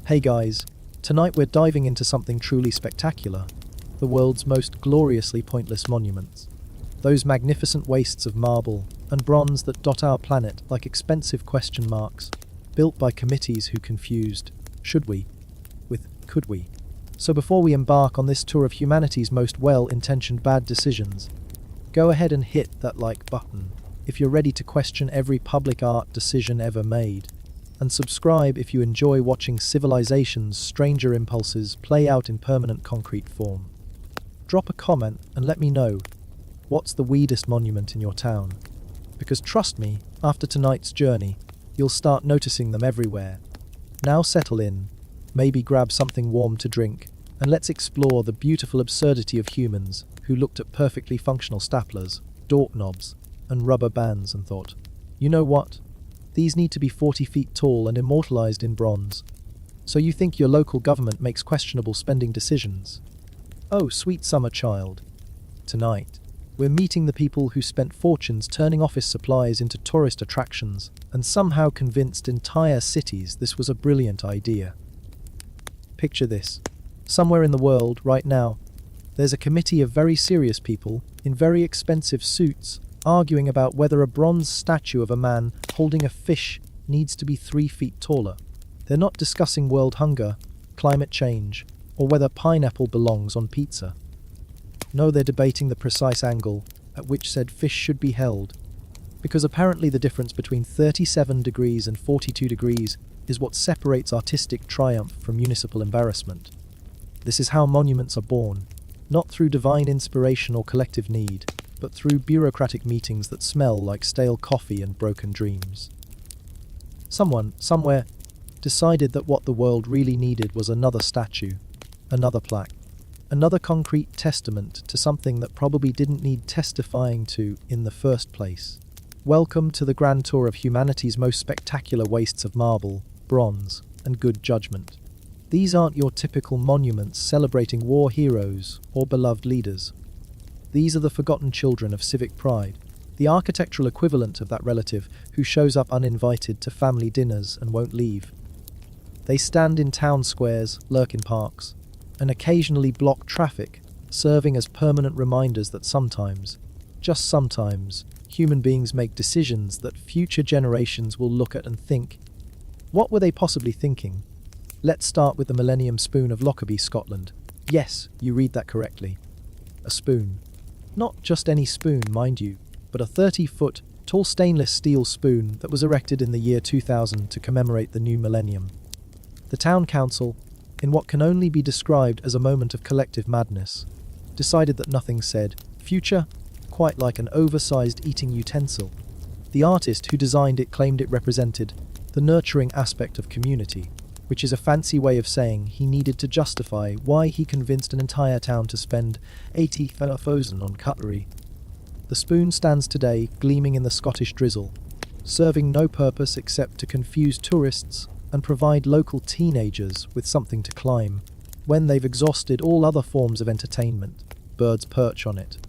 Hey guys, tonight we're diving into something truly spectacular, the world's most gloriously pointless monuments. Those magnificent wastes of marble and bronze that dot our planet like expensive question marks, built by committees who confused should we with could we. So before we embark on this tour of humanity's most well-intentioned bad decisions, go ahead and hit that like button if you're ready to question every public art decision ever made, and subscribe if you enjoy watching civilization's stranger impulses play out in permanent concrete form. Drop a comment and let me know, what's the weirdest monument in your town? Because trust me, after tonight's journey, you'll start noticing them everywhere. Now settle in, maybe grab something warm to drink, and let's explore the beautiful absurdity of humans who looked at perfectly functional staplers, doorknobs, and rubber bands and thought, you know what? These need to be 40 feet tall and immortalized in bronze. So you think your local government makes questionable spending decisions? Oh, sweet summer child. Tonight, we're meeting the people who spent fortunes turning office supplies into tourist attractions and somehow convinced entire cities this was a brilliant idea. Picture this. Somewhere in the world, right now, there's a committee of very serious people in very expensive suits arguing about whether a bronze statue of a man holding a fish needs to be 3 feet taller. They're not discussing world hunger, climate change, or whether pineapple belongs on pizza. No, they're debating the precise angle at which said fish should be held, because apparently the difference between 37 degrees and 42 degrees is what separates artistic triumph from municipal embarrassment. This is how monuments are born, not through divine inspiration or collective need, but through bureaucratic meetings that smell like stale coffee and broken dreams. Someone, somewhere, decided that what the world really needed was another statue, another plaque, another concrete testament to something that probably didn't need testifying to in the first place. Welcome to the grand tour of humanity's most spectacular wastes of marble, bronze, and good judgment. These aren't your typical monuments celebrating war heroes or beloved leaders. These are the forgotten children of civic pride, the architectural equivalent of that relative who shows up uninvited to family dinners and won't leave. They stand in town squares, lurk in parks, and occasionally block traffic, serving as permanent reminders that sometimes, just sometimes, human beings make decisions that future generations will look at and think, what were they possibly thinking? Let's start with the Millennium Spoon of Lockerbie, Scotland. Yes, you read that correctly. A spoon. Not just any spoon, mind you, but a 30-foot tall stainless steel spoon that was erected in the year 2000 to commemorate the new millennium. The town council, in what can only be described as a moment of collective madness, decided that nothing said future quite like an oversized eating utensil. The artist who designed it claimed it represented the nurturing aspect of community, which is a fancy way of saying he needed to justify why he convinced an entire town to spend 80,000 on cutlery. The spoon stands today, gleaming in the Scottish drizzle, serving no purpose except to confuse tourists and provide local teenagers with something to climb. When they've exhausted all other forms of entertainment, birds perch on it.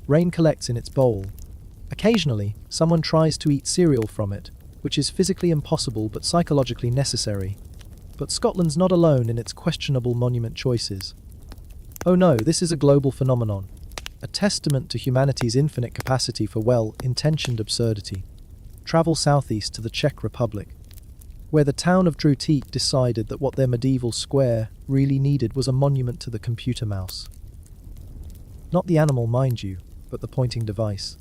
Rain collects in its bowl. Occasionally, someone tries to eat cereal from it, which is physically impossible but psychologically necessary. But Scotland's not alone in its questionable monument choices. Oh no, this is a global phenomenon, a testament to humanity's infinite capacity for well-intentioned absurdity. Travel southeast to the Czech Republic, where the town of Drutí decided that what their medieval square really needed was a monument to the computer mouse. Not the animal, mind you, but the pointing device.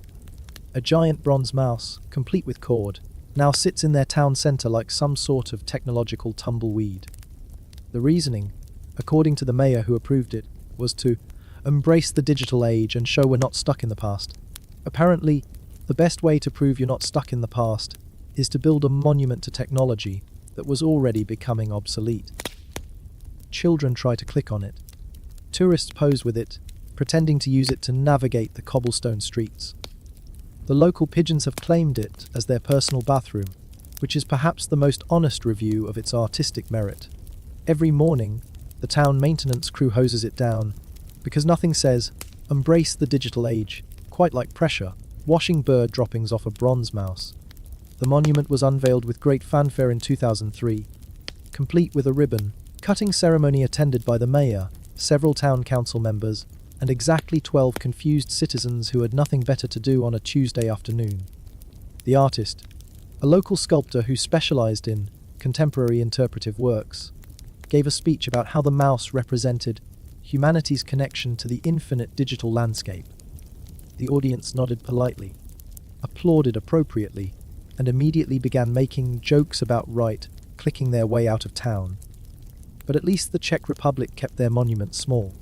A giant bronze mouse, complete with cord, now sits in their town centre like some sort of technological tumbleweed. The reasoning, according to the mayor who approved it, was to embrace the digital age and show we're not stuck in the past. Apparently, the best way to prove you're not stuck in the past is to build a monument to technology that was already becoming obsolete. Children try to click on it. Tourists pose with it, pretending to use it to navigate the cobblestone streets. The local pigeons have claimed it as their personal bathroom, which is perhaps the most honest review of its artistic merit. Every morning, the town maintenance crew hoses it down, because nothing says, embrace the digital age, quite like pressure, washing bird droppings off a bronze mouse. The monument was unveiled with great fanfare in 2003, complete with a ribbon, cutting ceremony attended by the mayor, several town council members, and exactly 12 confused citizens who had nothing better to do on a Tuesday afternoon. The artist, a local sculptor who specialized in contemporary interpretive works, gave a speech about how the mouse represented humanity's connection to the infinite digital landscape. The audience nodded politely, applauded appropriately, and immediately began making jokes about clicking their way out of town. But at least the Czech Republic kept their monument small.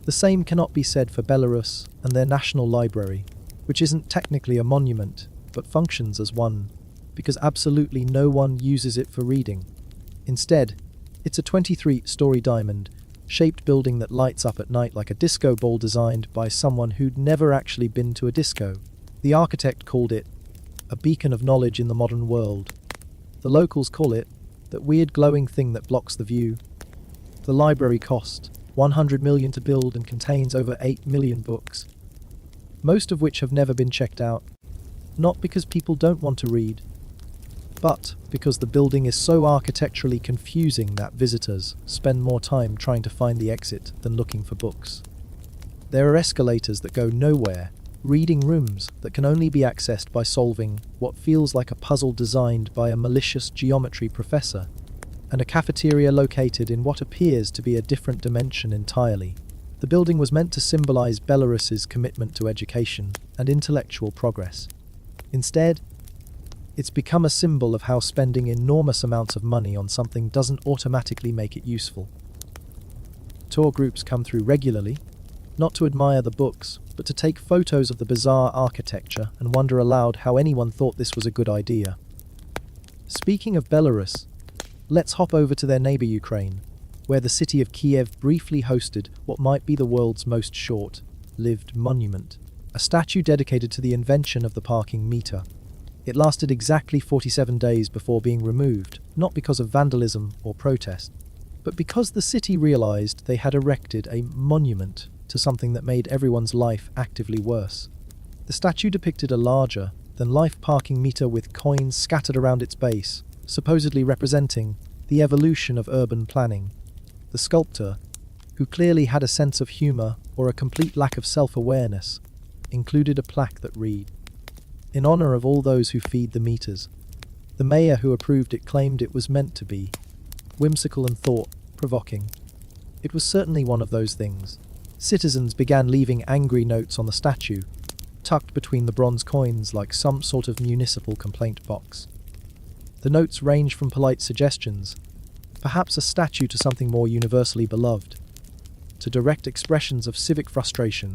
The same cannot be said for Belarus and their national library, which isn't technically a monument, but functions as one, because absolutely no one uses it for reading. Instead, it's a 23-story diamond-shaped building that lights up at night like a disco ball designed by someone who'd never actually been to a disco. The architect called it a beacon of knowledge in the modern world. The locals call it that weird glowing thing that blocks the view. The library cost 100 million to build and contains over 8 million books, most of which have never been checked out, not because people don't want to read, but because the building is so architecturally confusing that visitors spend more time trying to find the exit than looking for books. There are escalators that go nowhere, reading rooms that can only be accessed by solving what feels like a puzzle designed by a malicious geometry professor, and a cafeteria located in what appears to be a different dimension entirely. The building was meant to symbolize Belarus's commitment to education and intellectual progress. Instead, it's become a symbol of how spending enormous amounts of money on something doesn't automatically make it useful. Tour groups come through regularly, not to admire the books, but to take photos of the bizarre architecture and wonder aloud how anyone thought this was a good idea. Speaking of Belarus, let's hop over to their neighbor Ukraine, where the city of Kiev briefly hosted what might be the world's most short-lived monument, a statue dedicated to the invention of the parking meter. It lasted exactly 47 days before being removed, not because of vandalism or protest, but because the city realized they had erected a monument to something that made everyone's life actively worse. The statue depicted a larger-than-life parking meter with coins scattered around its base, supposedly representing the evolution of urban planning. The sculptor, who clearly had a sense of humor or a complete lack of self-awareness, included a plaque that read, "In honor of all those who feed the meters." The mayor who approved it claimed it was meant to be whimsical and thought-provoking. It was certainly one of those things. Citizens began leaving angry notes on the statue, tucked between the bronze coins like some sort of municipal complaint box. The notes range from polite suggestions, perhaps a statue to something more universally beloved, to direct expressions of civic frustration.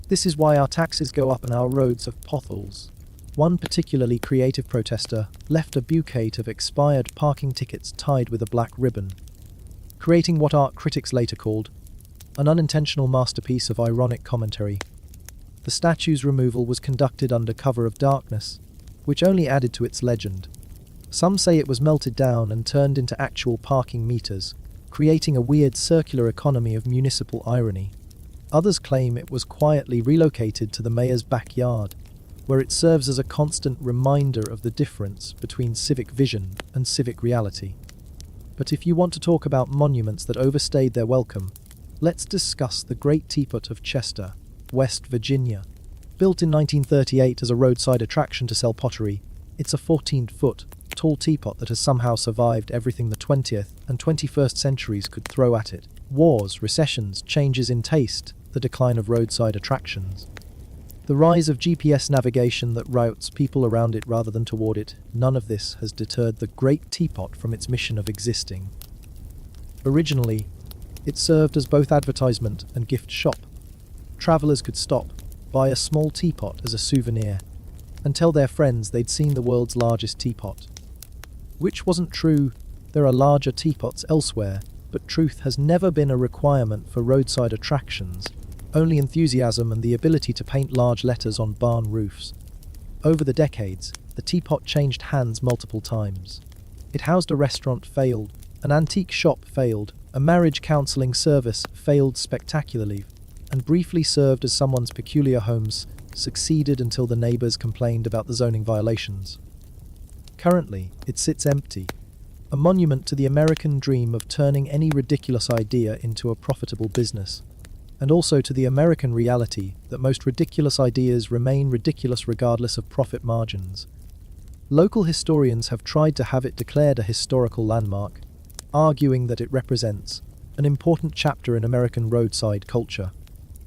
This is why our taxes go up and our roads have potholes. One particularly creative protester left a bouquet of expired parking tickets tied with a black ribbon, creating what art critics later called an unintentional masterpiece of ironic commentary. The statue's removal was conducted under cover of darkness, which only added to its legend. Some say it was melted down and turned into actual parking meters, creating a weird circular economy of municipal irony. Others claim it was quietly relocated to the mayor's backyard, where it serves as a constant reminder of the difference between civic vision and civic reality. But if you want to talk about monuments that overstayed their welcome, let's discuss the Great Teapot of Chester, West Virginia. Built in 1938 as a roadside attraction to sell pottery, it's a 14-foot tall teapot that has somehow survived everything the 20th and 21st centuries could throw at it. Wars, recessions, changes in taste, the decline of roadside attractions. The rise of GPS navigation that routes people around it rather than toward it, none of this has deterred the Great Teapot from its mission of existing. Originally, it served as both advertisement and gift shop. Travelers could stop, buy a small teapot as a souvenir, and tell their friends they'd seen the world's largest teapot. Which wasn't true. There are larger teapots elsewhere, but truth has never been a requirement for roadside attractions, only enthusiasm and the ability to paint large letters on barn roofs. Over the decades, the teapot changed hands multiple times. It housed a restaurant, failed, an antique shop, failed, a marriage counseling service, failed spectacularly, and briefly served as someone's peculiar homes, succeeded until the neighbors complained about the zoning violations. Currently, it sits empty, a monument to the American dream of turning any ridiculous idea into a profitable business, and also to the American reality that most ridiculous ideas remain ridiculous regardless of profit margins. Local historians have tried to have it declared a historical landmark, arguing that it represents an important chapter in American roadside culture.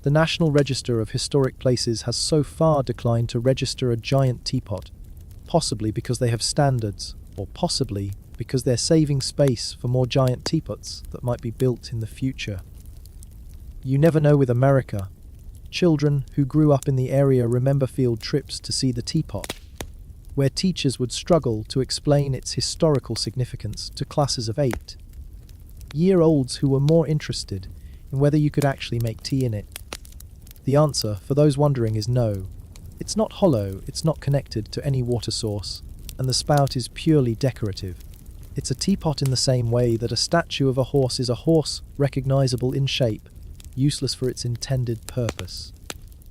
The National Register of Historic Places has so far declined to register a giant teapot, possibly because they have standards, or possibly because they're saving space for more giant teapots that might be built in the future. You never know with America. Children who grew up in the area remember field trips to see the teapot, where teachers would struggle to explain its historical significance to classes of 8. Year-olds who were more interested in whether you could actually make tea in it. The answer, for those wondering, is no. It's not hollow, it's not connected to any water source, and the spout is purely decorative. It's a teapot in the same way that a statue of a horse is a horse, recognizable in shape, useless for its intended purpose.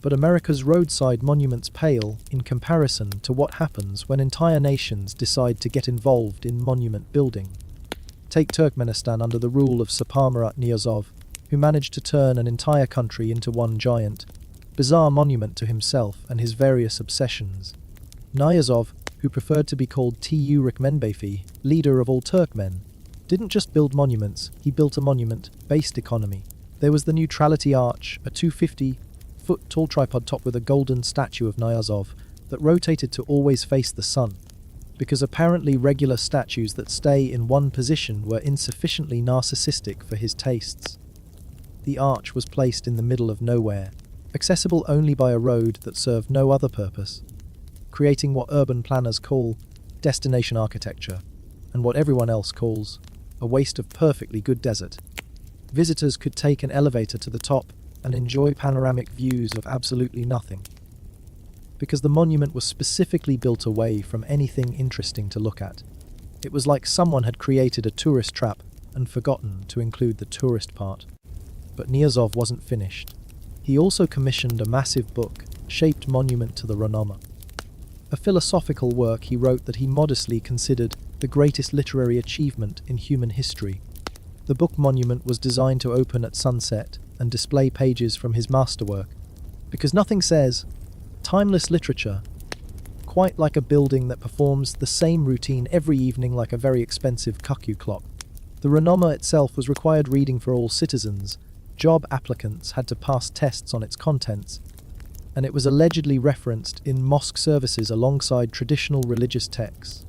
But America's roadside monuments pale in comparison to what happens when entire nations decide to get involved in monument building. Take Turkmenistan under the rule of Saparmurat Niyazov, who managed to turn an entire country into one giant, bizarre monument to himself and his various obsessions. Niyazov, who preferred to be called Tu Rukmenbeyfi, leader of all Turkmen, didn't just build monuments, he built a monument-based economy. There was the Neutrality Arch, a 250-foot-tall tripod topped with a golden statue of Niyazov that rotated to always face the sun, because apparently regular statues that stay in one position were insufficiently narcissistic for his tastes. The arch was placed in the middle of nowhere, accessible only by a road that served no other purpose, creating what urban planners call destination architecture, and what everyone else calls a waste of perfectly good desert. Visitors could take an elevator to the top and enjoy panoramic views of absolutely nothing, because the monument was specifically built away from anything interesting to look at. It was like someone had created a tourist trap and forgotten to include the tourist part. But Niyazov wasn't finished. He also commissioned a massive book-shaped monument to the Renoma, a philosophical work he wrote that he modestly considered the greatest literary achievement in human history. The book monument was designed to open at sunset and display pages from his masterwork, because nothing says timeless literature quite like a building that performs the same routine every evening like a very expensive cuckoo clock. The Renoma itself was required reading for all citizens. Job applicants had to pass tests on its contents, and it was allegedly referenced in mosque services alongside traditional religious texts.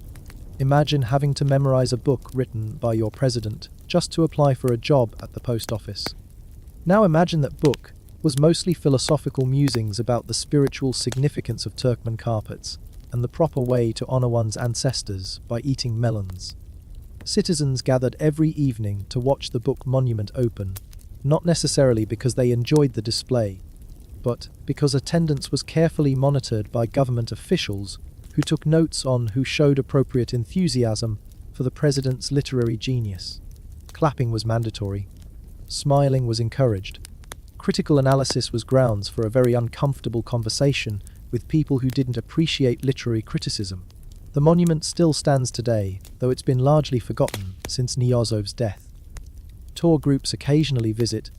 Imagine having to memorize a book written by your president just to apply for a job at the post office. Now imagine that book was mostly philosophical musings about the spiritual significance of Turkmen carpets and the proper way to honor one's ancestors by eating melons. Citizens gathered every evening to watch the book monument open, not necessarily because they enjoyed the display, but because attendance was carefully monitored by government officials who took notes on who showed appropriate enthusiasm for the president's literary genius. Clapping was mandatory. Smiling was encouraged. Critical analysis was grounds for a very uncomfortable conversation with people who didn't appreciate literary criticism. The monument still stands today, though it's been largely forgotten since Niyazov's death. Tour groups occasionally visit,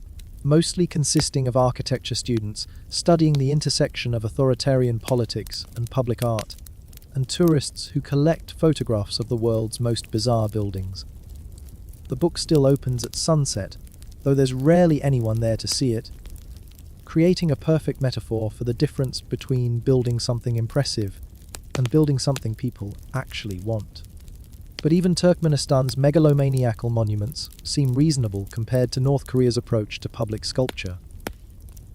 mostly consisting of architecture students studying the intersection of authoritarian politics and public art, and tourists who collect photographs of the world's most bizarre buildings. The book still opens at sunset, though there's rarely anyone there to see it, creating a perfect metaphor for the difference between building something impressive and building something people actually want. But even Turkmenistan's megalomaniacal monuments seem reasonable compared to North Korea's approach to public sculpture.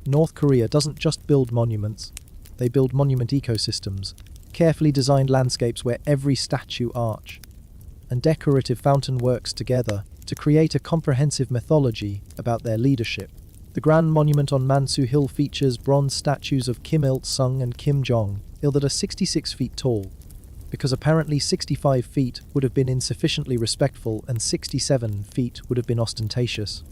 North Korea doesn't just build monuments, they build monument ecosystems, carefully designed landscapes where every statue, arch, and decorative fountain works together to create a comprehensive mythology about their leadership. The Grand Monument on Mansu Hill features bronze statues of Kim Il-sung and Kim Jong-il that are 66 feet tall, because apparently 65 feet would have been insufficiently respectful and 67 feet would have been ostentatious.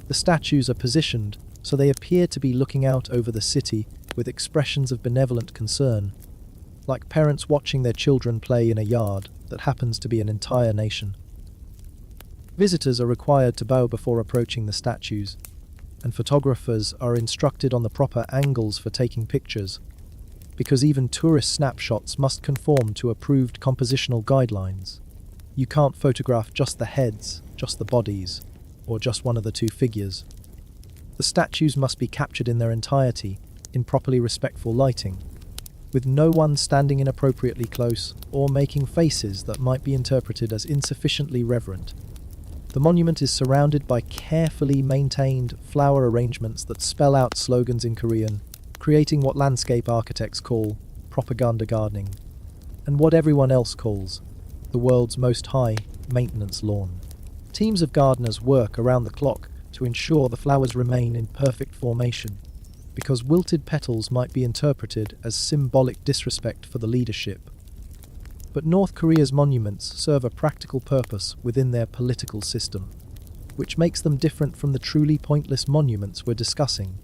The statues are positioned so they appear to be looking out over the city with expressions of benevolent concern, like parents watching their children play in a yard that happens to be an entire nation. Visitors are required to bow before approaching the statues, and photographers are instructed on the proper angles for taking pictures, because even tourist snapshots must conform to approved compositional guidelines. You can't photograph just the heads, just the bodies, or just one of the two figures. The statues must be captured in their entirety, in properly respectful lighting, with no one standing inappropriately close or making faces that might be interpreted as insufficiently reverent. The monument is surrounded by carefully maintained flower arrangements that spell out slogans in Korean, creating what landscape architects call propaganda gardening, and what everyone else calls the world's most high-maintenance lawn. Teams of gardeners work around the clock to ensure the flowers remain in perfect formation, because wilted petals might be interpreted as symbolic disrespect for the leadership. But North Korea's monuments serve a practical purpose within their political system, which makes them different from the truly pointless monuments we're discussing.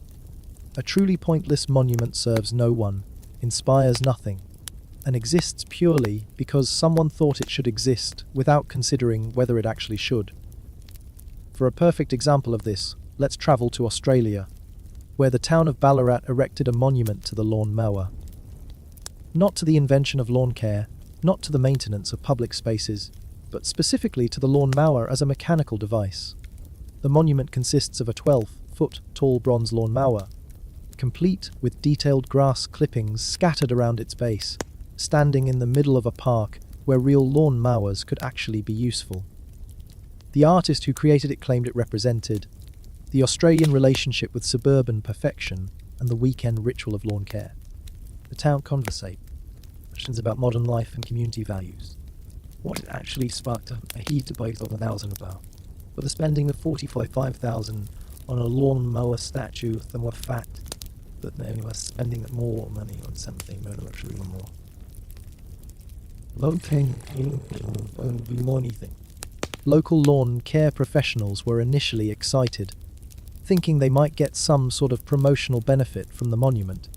A truly pointless monument serves no one, inspires nothing, and exists purely because someone thought it should exist without considering whether it actually should. For a perfect example of this, let's travel to Australia, where the town of Ballarat erected a monument to the lawn mower. Not to the invention of lawn care, not to the maintenance of public spaces, but specifically to the lawn mower as a mechanical device. The monument consists of a 12-foot tall bronze lawn mower, complete with detailed grass clippings scattered around its base, standing in the middle of a park where real lawn mowers could actually be useful. The artist who created it claimed it represented the Australian relationship with suburban perfection and the weekend ritual of lawn care. The town conversate, questions about modern life and community values. What it actually sparked a heated debate over thousands about, but the spending of $45,000 on a lawn mower statue than were fact that they were spending more money on something military or more. Local lawn care professionals were initially excited, thinking they might get some sort of promotional benefit from the monument.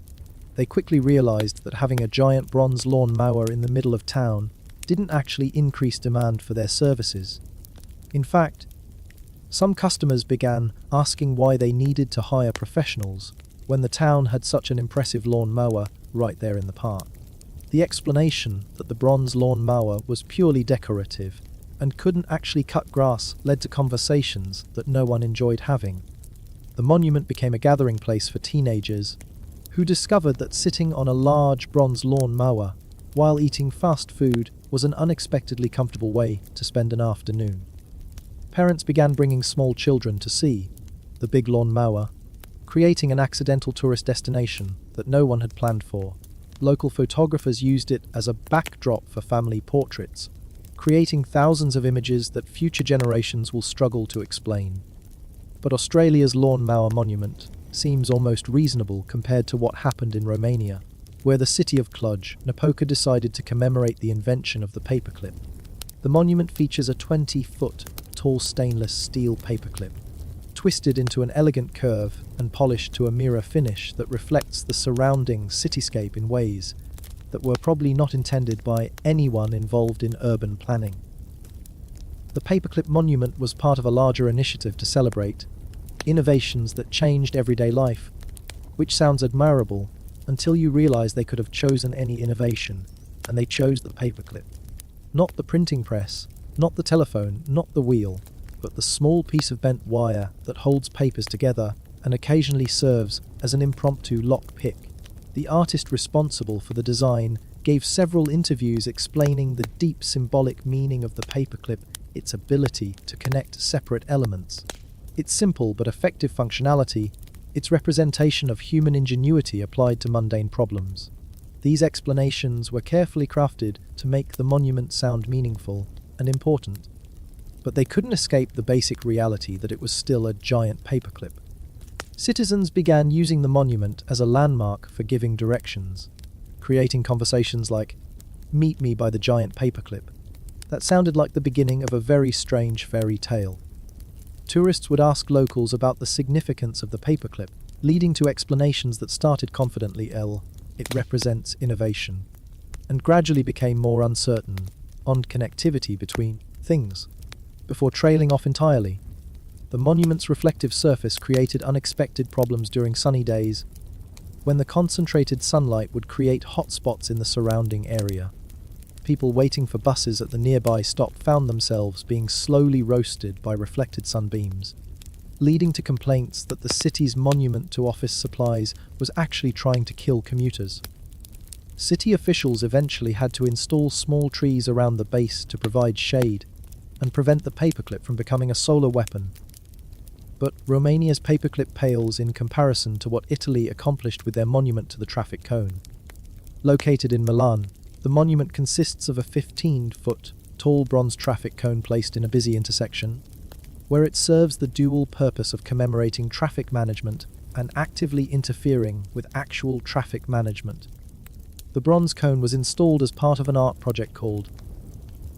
They quickly realized that having a giant bronze lawn mower in the middle of town didn't actually increase demand for their services. In fact, some customers began asking why they needed to hire professionals when the town had such an impressive lawn mower right there in the park. The explanation that the bronze lawn mower was purely decorative and couldn't actually cut grass led to conversations that no one enjoyed having. The monument became a gathering place for teenagers who discovered that sitting on a large bronze lawn mower while eating fast food was an unexpectedly comfortable way to spend an afternoon. Parents began bringing small children to see the big lawn mower, creating an accidental tourist destination that no one had planned for. Local photographers used it as a backdrop for family portraits, creating thousands of images that future generations will struggle to explain. But Australia's lawn mower monument seems almost reasonable compared to what happened in Romania, where the city of Cluj-Napoca decided to commemorate the invention of the paperclip. The monument features a 20-foot tall stainless steel paperclip, twisted into an elegant curve and polished to a mirror finish that reflects the surrounding cityscape in ways that were probably not intended by anyone involved in urban planning. The paperclip monument was part of a larger initiative to celebrate innovations that changed everyday life, which sounds admirable until you realize they could have chosen any innovation, and they chose the paperclip. Not the printing press, not the telephone, not the wheel, but the small piece of bent wire that holds papers together and occasionally serves as an impromptu lock pick. The artist responsible for the design gave several interviews explaining the deep symbolic meaning of the paperclip, its ability to connect separate elements, its simple but effective functionality, its representation of human ingenuity applied to mundane problems. These explanations were carefully crafted to make the monument sound meaningful and important, but they couldn't escape the basic reality that it was still a giant paperclip. Citizens began using the monument as a landmark for giving directions, creating conversations like, "Meet me by the giant paperclip," that sounded like the beginning of a very strange fairy tale. Tourists would ask locals about the significance of the paperclip, leading to explanations that started confidently, "It represents innovation," and gradually became more uncertain on connectivity between things. before trailing off entirely. The monument's reflective surface created unexpected problems during sunny days, when the concentrated sunlight would create hot spots in the surrounding area. People waiting for buses at the nearby stop found themselves being slowly roasted by reflected sunbeams, leading to complaints that the city's monument to office supplies was actually trying to kill commuters. City officials eventually had to install small trees around the base to provide shade and prevent the paperclip from becoming a solar weapon. But Romania's paperclip pales in comparison to what Italy accomplished with their monument to the traffic cone. Located in Milan, the monument consists of a 15-foot tall bronze traffic cone placed in a busy intersection, where it serves the dual purpose of commemorating traffic management and actively interfering with actual traffic management. The bronze cone was installed as part of an art project called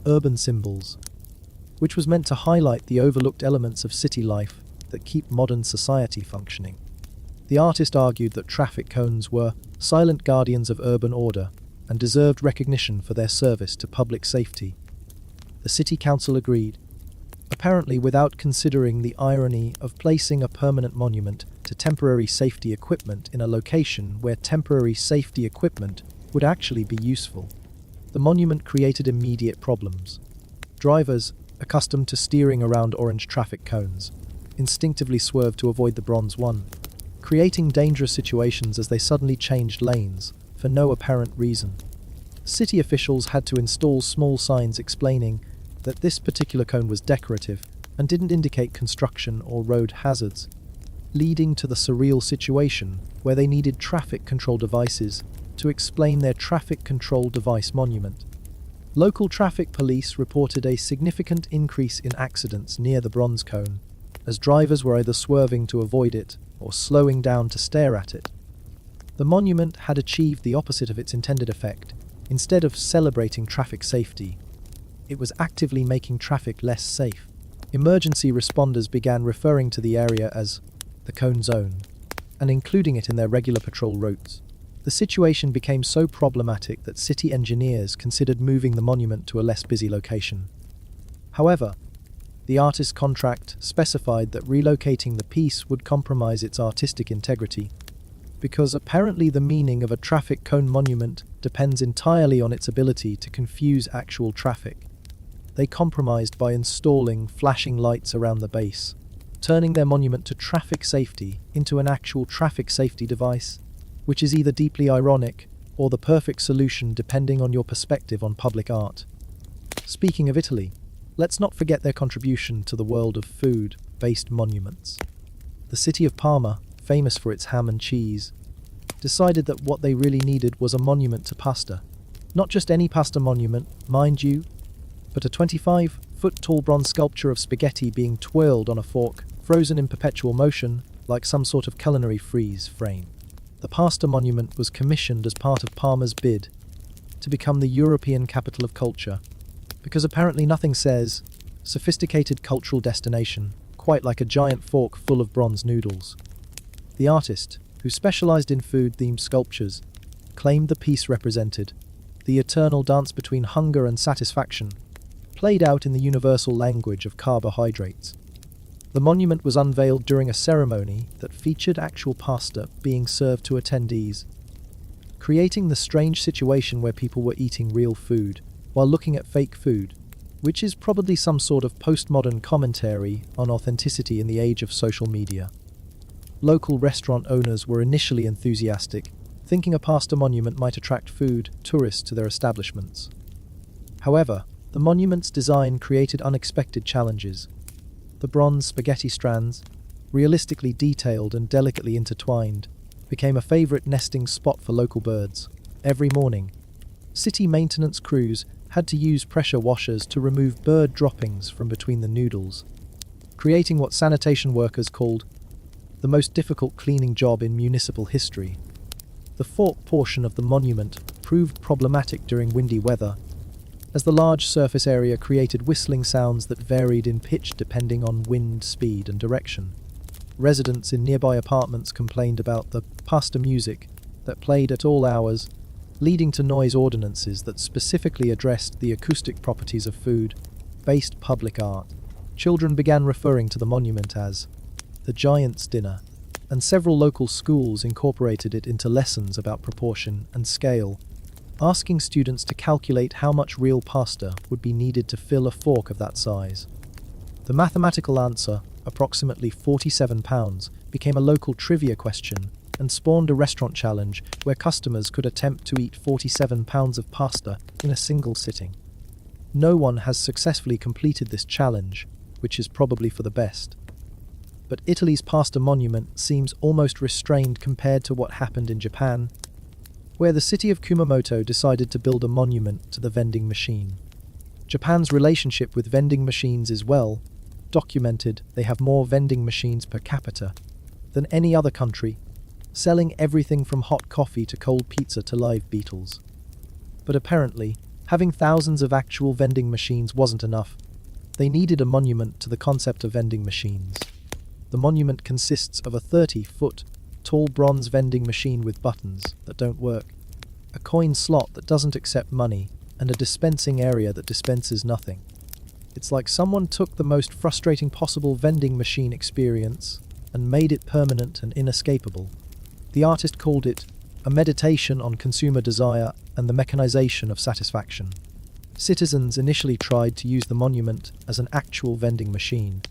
Urban Symbols, which was meant to highlight the overlooked elements of city life that keep modern society functioning. The artist argued that traffic cones were silent guardians of urban order and deserved recognition for their service to public safety. The city council agreed, apparently without considering the irony of placing a permanent monument to temporary safety equipment in a location where temporary safety equipment would actually be useful. The monument created immediate problems. Drivers, accustomed to steering around orange traffic cones, instinctively swerved to avoid the bronze one, creating dangerous situations as they suddenly changed lanes for no apparent reason. City officials had to install small signs explaining that this particular cone was decorative and didn't indicate construction or road hazards, leading to the surreal situation where they needed traffic control devices to explain their traffic control device monument. Local traffic police reported a significant increase in accidents near the bronze cone, as drivers were either swerving to avoid it or slowing down to stare at it. The monument had achieved the opposite of its intended effect. Instead of celebrating traffic safety, it was actively making traffic less safe. Emergency responders began referring to the area as the cone zone and including it in their regular patrol routes. The situation became so problematic that city engineers considered moving the monument to a less busy location. However, the artist's contract specified that relocating the piece would compromise its artistic integrity, because apparently the meaning of a traffic cone monument depends entirely on its ability to confuse actual traffic. They compromised by installing flashing lights around the base, turning their monument to traffic safety into an actual traffic safety device, which is either deeply ironic or the perfect solution depending on your perspective on public art. Speaking of Italy, let's not forget their contribution to the world of food-based monuments. The city of Parma, famous for its ham and cheese, decided that what they really needed was a monument to pasta. Not just any pasta monument, mind you, but a 25-foot-tall bronze sculpture of spaghetti being twirled on a fork, frozen in perpetual motion, like some sort of culinary freeze frame. The pasta monument was commissioned as part of Parma's bid to become the European capital of culture, because apparently nothing says sophisticated cultural destination quite like a giant fork full of bronze noodles. The artist, who specialized in food-themed sculptures, claimed the piece represented the eternal dance between hunger and satisfaction, played out in the universal language of carbohydrates. The monument was unveiled during a ceremony that featured actual pasta being served to attendees, creating the strange situation where people were eating real food while looking at fake food, which is probably some sort of postmodern commentary on authenticity in the age of social media. Local restaurant owners were initially enthusiastic, thinking a pasta monument might attract food tourists to their establishments. However, the monument's design created unexpected challenges. The bronze spaghetti strands, realistically detailed and delicately intertwined, became a favorite nesting spot for local birds. Every morning, city maintenance crews had to use pressure washers to remove bird droppings from between the noodles, creating what sanitation workers called the most difficult cleaning job in municipal history. The fork portion of the monument proved problematic during windy weather, as the large surface area created whistling sounds that varied in pitch depending on wind speed and direction. Residents in nearby apartments complained about the pasta music that played at all hours, leading to noise ordinances that specifically addressed the acoustic properties of food-based public art. Children began referring to the monument as the Giant's Dinner, and several local schools incorporated it into lessons about proportion and scale, asking students to calculate how much real pasta would be needed to fill a fork of that size. The mathematical answer, approximately 47 pounds, became a local trivia question and spawned a restaurant challenge where customers could attempt to eat 47 pounds of pasta in a single sitting. No one has successfully completed this challenge, which is probably for the best. But Italy's pasta monument seems almost restrained compared to what happened in Japan, where the city of Kumamoto decided to build a monument to the vending machine. Japan's relationship with vending machines is well documented. They have more vending machines per capita than any other country, selling everything from hot coffee to cold pizza to live beetles. But apparently, having thousands of actual vending machines wasn't enough. They needed a monument to the concept of vending machines. The monument consists of a 30-foot tall bronze vending machine with buttons that don't work, a coin slot that doesn't accept money, and a dispensing area that dispenses nothing. It's like someone took the most frustrating possible vending machine experience and made it permanent and inescapable. The artist called it a meditation on consumer desire and the mechanization of satisfaction. Citizens initially tried to use the monument as an actual vending machine,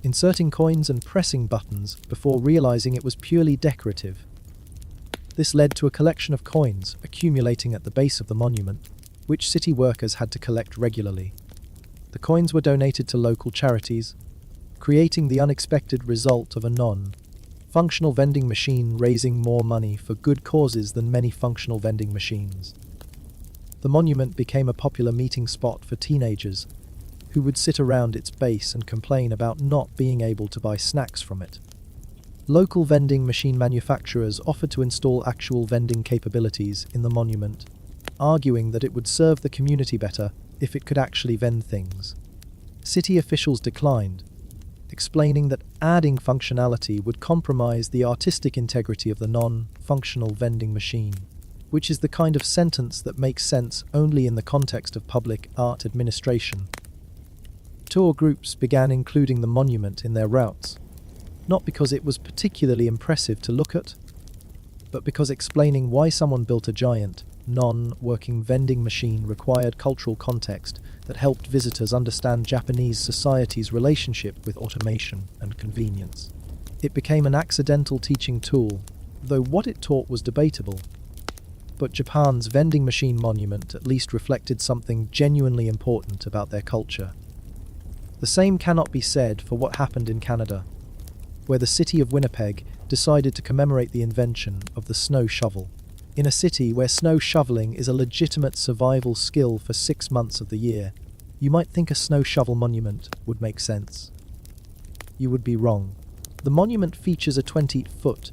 inserting coins and pressing buttons before realizing it was purely decorative. This led to a collection of coins accumulating at the base of the monument, which city workers had to collect regularly. The coins were donated to local charities, creating the unexpected result of a non-functional vending machine raising more money for good causes than many functional vending machines. The monument became a popular meeting spot for teenagers who would sit around its base and complain about not being able to buy snacks from it. Local vending machine manufacturers offered to install actual vending capabilities in the monument, arguing that it would serve the community better if it could actually vend things. City officials declined, explaining that adding functionality would compromise the artistic integrity of the non-functional vending machine, which is the kind of sentence that makes sense only in the context of public art administration. Tour groups began including the monument in their routes, not because it was particularly impressive to look at, but because explaining why someone built a giant, non-working vending machine required cultural context that helped visitors understand Japanese society's relationship with automation and convenience. It became an accidental teaching tool, though what it taught was debatable. But Japan's vending machine monument at least reflected something genuinely important about their culture. The same cannot be said for what happened in Canada, where the city of Winnipeg decided to commemorate the invention of the snow shovel. In a city where snow shoveling is a legitimate survival skill for 6 months of the year, you might think a snow shovel monument would make sense. You would be wrong. The monument features a 20-foot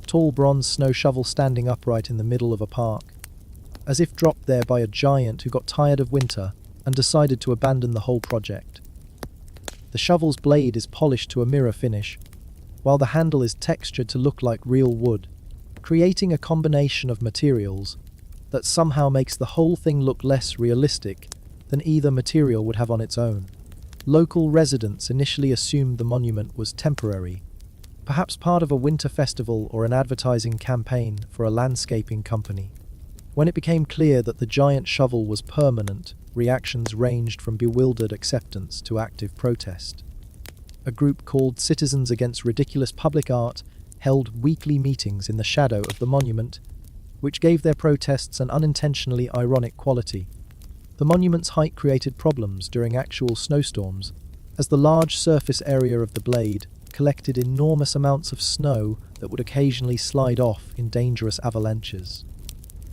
tall bronze snow shovel standing upright in the middle of a park, as if dropped there by a giant who got tired of winter and decided to abandon the whole project. The shovel's blade is polished to a mirror finish, while the handle is textured to look like real wood, creating a combination of materials that somehow makes the whole thing look less realistic than either material would have on its own. Local residents initially assumed the monument was temporary, perhaps part of a winter festival or an advertising campaign for a landscaping company. When it became clear that the giant shovel was permanent, reactions ranged from bewildered acceptance to active protest. A group called Citizens Against Ridiculous Public Art held weekly meetings in the shadow of the monument, which gave their protests an unintentionally ironic quality. The monument's height created problems during actual snowstorms, as the large surface area of the blade collected enormous amounts of snow that would occasionally slide off in dangerous avalanches.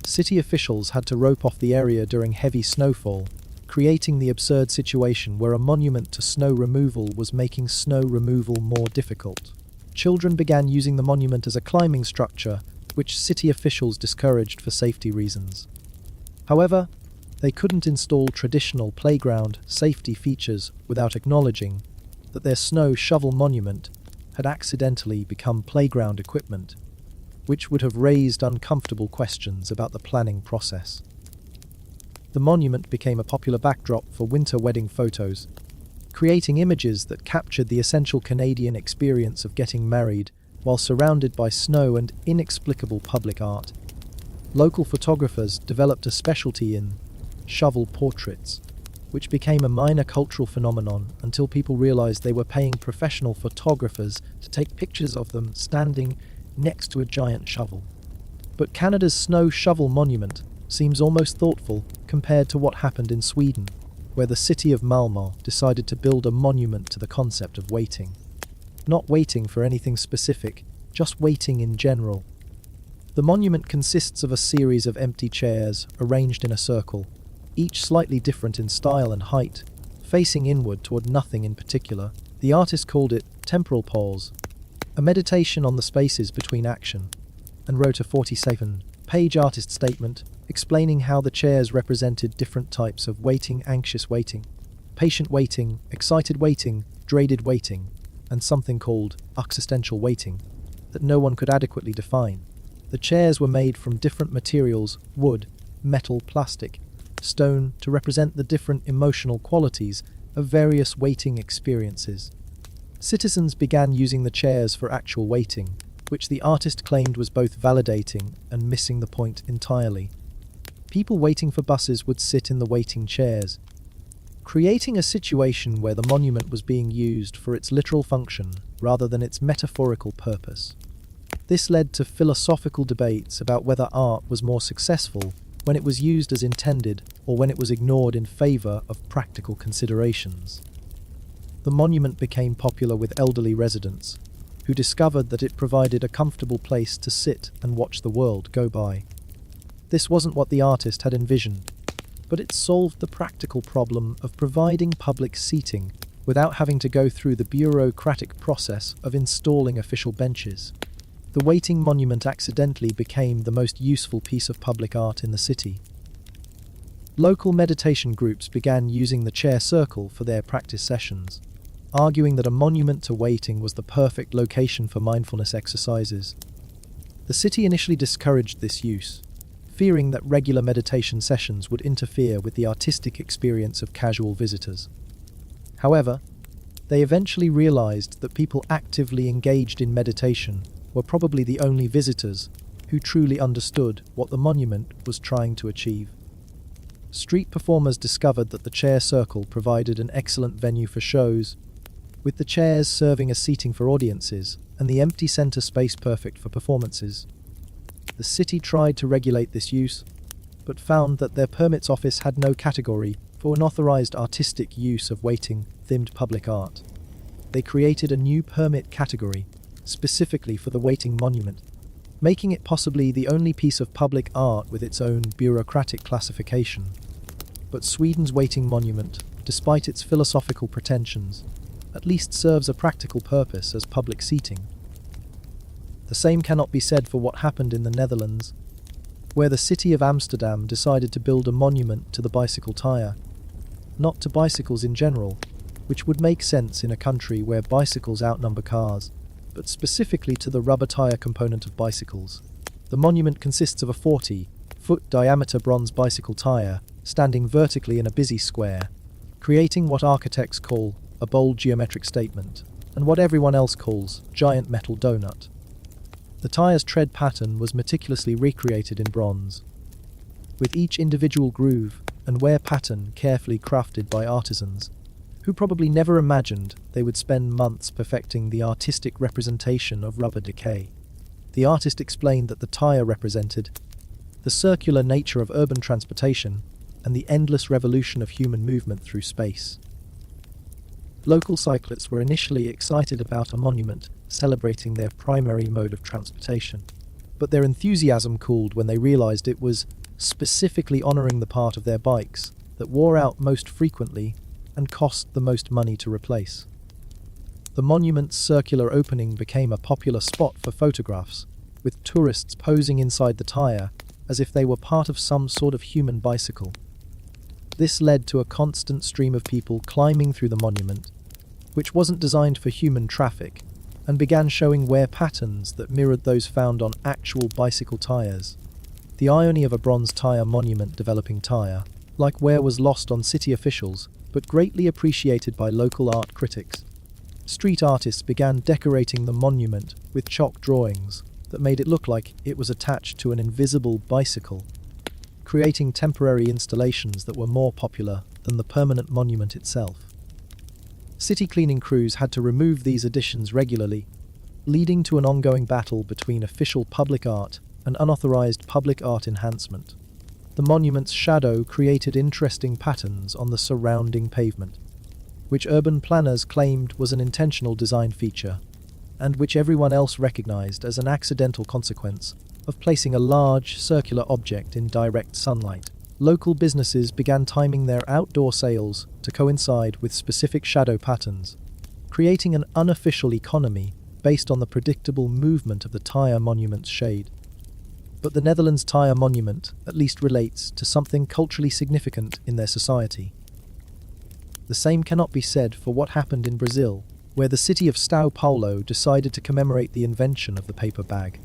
City officials had to rope off the area during heavy snowfall, creating the absurd situation where a monument to snow removal was making snow removal more difficult. Children began using the monument as a climbing structure, which city officials discouraged for safety reasons. However, they couldn't install traditional playground safety features without acknowledging that their snow shovel monument had accidentally become playground equipment, which would have raised uncomfortable questions about the planning process. The monument became a popular backdrop for winter wedding photos, creating images that captured the essential Canadian experience of getting married while surrounded by snow and inexplicable public art. Local photographers developed a specialty in shovel portraits, which became a minor cultural phenomenon until people realized they were paying professional photographers to take pictures of them standing next to a giant shovel. But Canada's snow shovel monument seems almost thoughtful compared to what happened in Sweden, where the city of Malmö decided to build a monument to the concept of waiting. Not waiting for anything specific, just waiting in general. The monument consists of a series of empty chairs arranged in a circle, each slightly different in style and height, facing inward toward nothing in particular. The artist called it temporal pause, a meditation on the spaces between action, and wrote a 47-page artist statement explaining how the chairs represented different types of waiting: anxious waiting, patient waiting, excited waiting, dreaded waiting, and something called existential waiting that no one could adequately define. The chairs were made from different materials: wood, metal, plastic, stone, to represent the different emotional qualities of various waiting experiences. Citizens began using the chairs for actual waiting, which the artist claimed was both validating and missing the point entirely. People waiting for buses would sit in the waiting chairs, creating a situation where the monument was being used for its literal function rather than its metaphorical purpose. This led to philosophical debates about whether art was more successful when it was used as intended or when it was ignored in favor of practical considerations. The monument became popular with elderly residents, who discovered that it provided a comfortable place to sit and watch the world go by. This wasn't what the artist had envisioned, but it solved the practical problem of providing public seating without having to go through the bureaucratic process of installing official benches. The waiting monument accidentally became the most useful piece of public art in the city. Local meditation groups began using the chair circle for their practice sessions, arguing that a monument to waiting was the perfect location for mindfulness exercises. The city initially discouraged this use, fearing that regular meditation sessions would interfere with the artistic experience of casual visitors. However, they eventually realized that people actively engaged in meditation were probably the only visitors who truly understood what the monument was trying to achieve. Street performers discovered that the chair circle provided an excellent venue for shows, with the chairs serving as seating for audiences and the empty center space perfect for performances. The city tried to regulate this use, but found that their permits office had no category for unauthorized artistic use of waiting-themed public art. They created a new permit category specifically for the waiting monument, making it possibly the only piece of public art with its own bureaucratic classification. But Sweden's waiting monument, despite its philosophical pretensions, at least serves a practical purpose as public seating. The same cannot be said for what happened in the Netherlands, where the city of Amsterdam decided to build a monument to the bicycle tire, not to bicycles in general, which would make sense in a country where bicycles outnumber cars, but specifically to the rubber tire component of bicycles. The monument consists of a 40-foot diameter bronze bicycle tire standing vertically in a busy square, creating what architects call a bold geometric statement, and what everyone else calls giant metal donut. The tire's tread pattern was meticulously recreated in bronze, with each individual groove and wear pattern carefully crafted by artisans, who probably never imagined they would spend months perfecting the artistic representation of rubber decay. The artist explained that the tire represented the circular nature of urban transportation and the endless revolution of human movement through space. Local cyclists were initially excited about a monument celebrating their primary mode of transportation, but their enthusiasm cooled when they realized it was specifically honoring the part of their bikes that wore out most frequently and cost the most money to replace. The monument's circular opening became a popular spot for photographs, with tourists posing inside the tire as if they were part of some sort of human bicycle. This led to a constant stream of people climbing through the monument, which wasn't designed for human traffic, and began showing wear patterns that mirrored those found on actual bicycle tires. The irony of a bronze tire monument developing tire, like wear, was lost on city officials, but greatly appreciated by local art critics. Street artists began decorating the monument with chalk drawings that made it look like it was attached to an invisible bicycle, creating temporary installations that were more popular than the permanent monument itself. City cleaning crews had to remove these additions regularly, leading to an ongoing battle between official public art and unauthorized public art enhancement. The monument's shadow created interesting patterns on the surrounding pavement, which urban planners claimed was an intentional design feature, and which everyone else recognized as an accidental consequence of placing a large, circular object in direct sunlight. Local businesses began timing their outdoor sales to coincide with specific shadow patterns, creating an unofficial economy based on the predictable movement of the tire monument's shade. But the Netherlands tire monument at least relates to something culturally significant in their society. The same cannot be said for what happened in Brazil, where the city of São Paulo decided to commemorate the invention of the paper bag.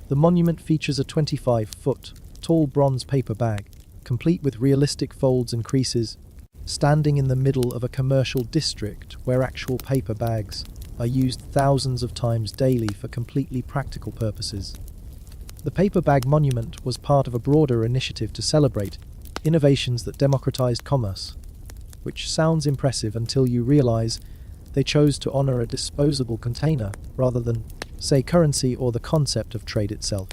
The monument features a 25-foot tall bronze paper bag, complete with realistic folds and creases, standing in the middle of a commercial district where actual paper bags are used thousands of times daily for completely practical purposes. The paper bag monument was part of a broader initiative to celebrate innovations that democratized commerce, which sounds impressive until you realize they chose to honor a disposable container rather than, say, currency or the concept of trade itself.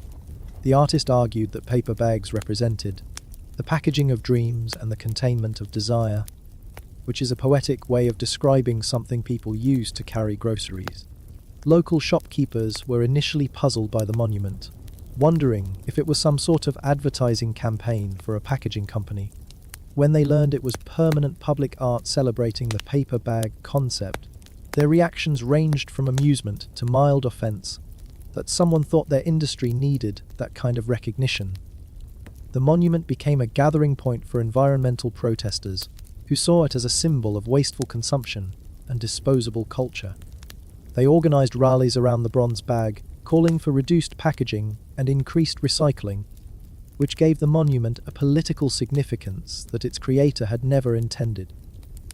The artist argued that paper bags represented the packaging of dreams and the containment of desire, which is a poetic way of describing something people use to carry groceries. Local shopkeepers were initially puzzled by the monument, wondering if it was some sort of advertising campaign for a packaging company. When they learned it was permanent public art celebrating the paper bag concept, their reactions ranged from amusement to mild offense that someone thought their industry needed that kind of recognition. The monument became a gathering point for environmental protesters who saw it as a symbol of wasteful consumption and disposable culture. They organized rallies around the bronze bag, calling for reduced packaging and increased recycling, which gave the monument a political significance that its creator had never intended.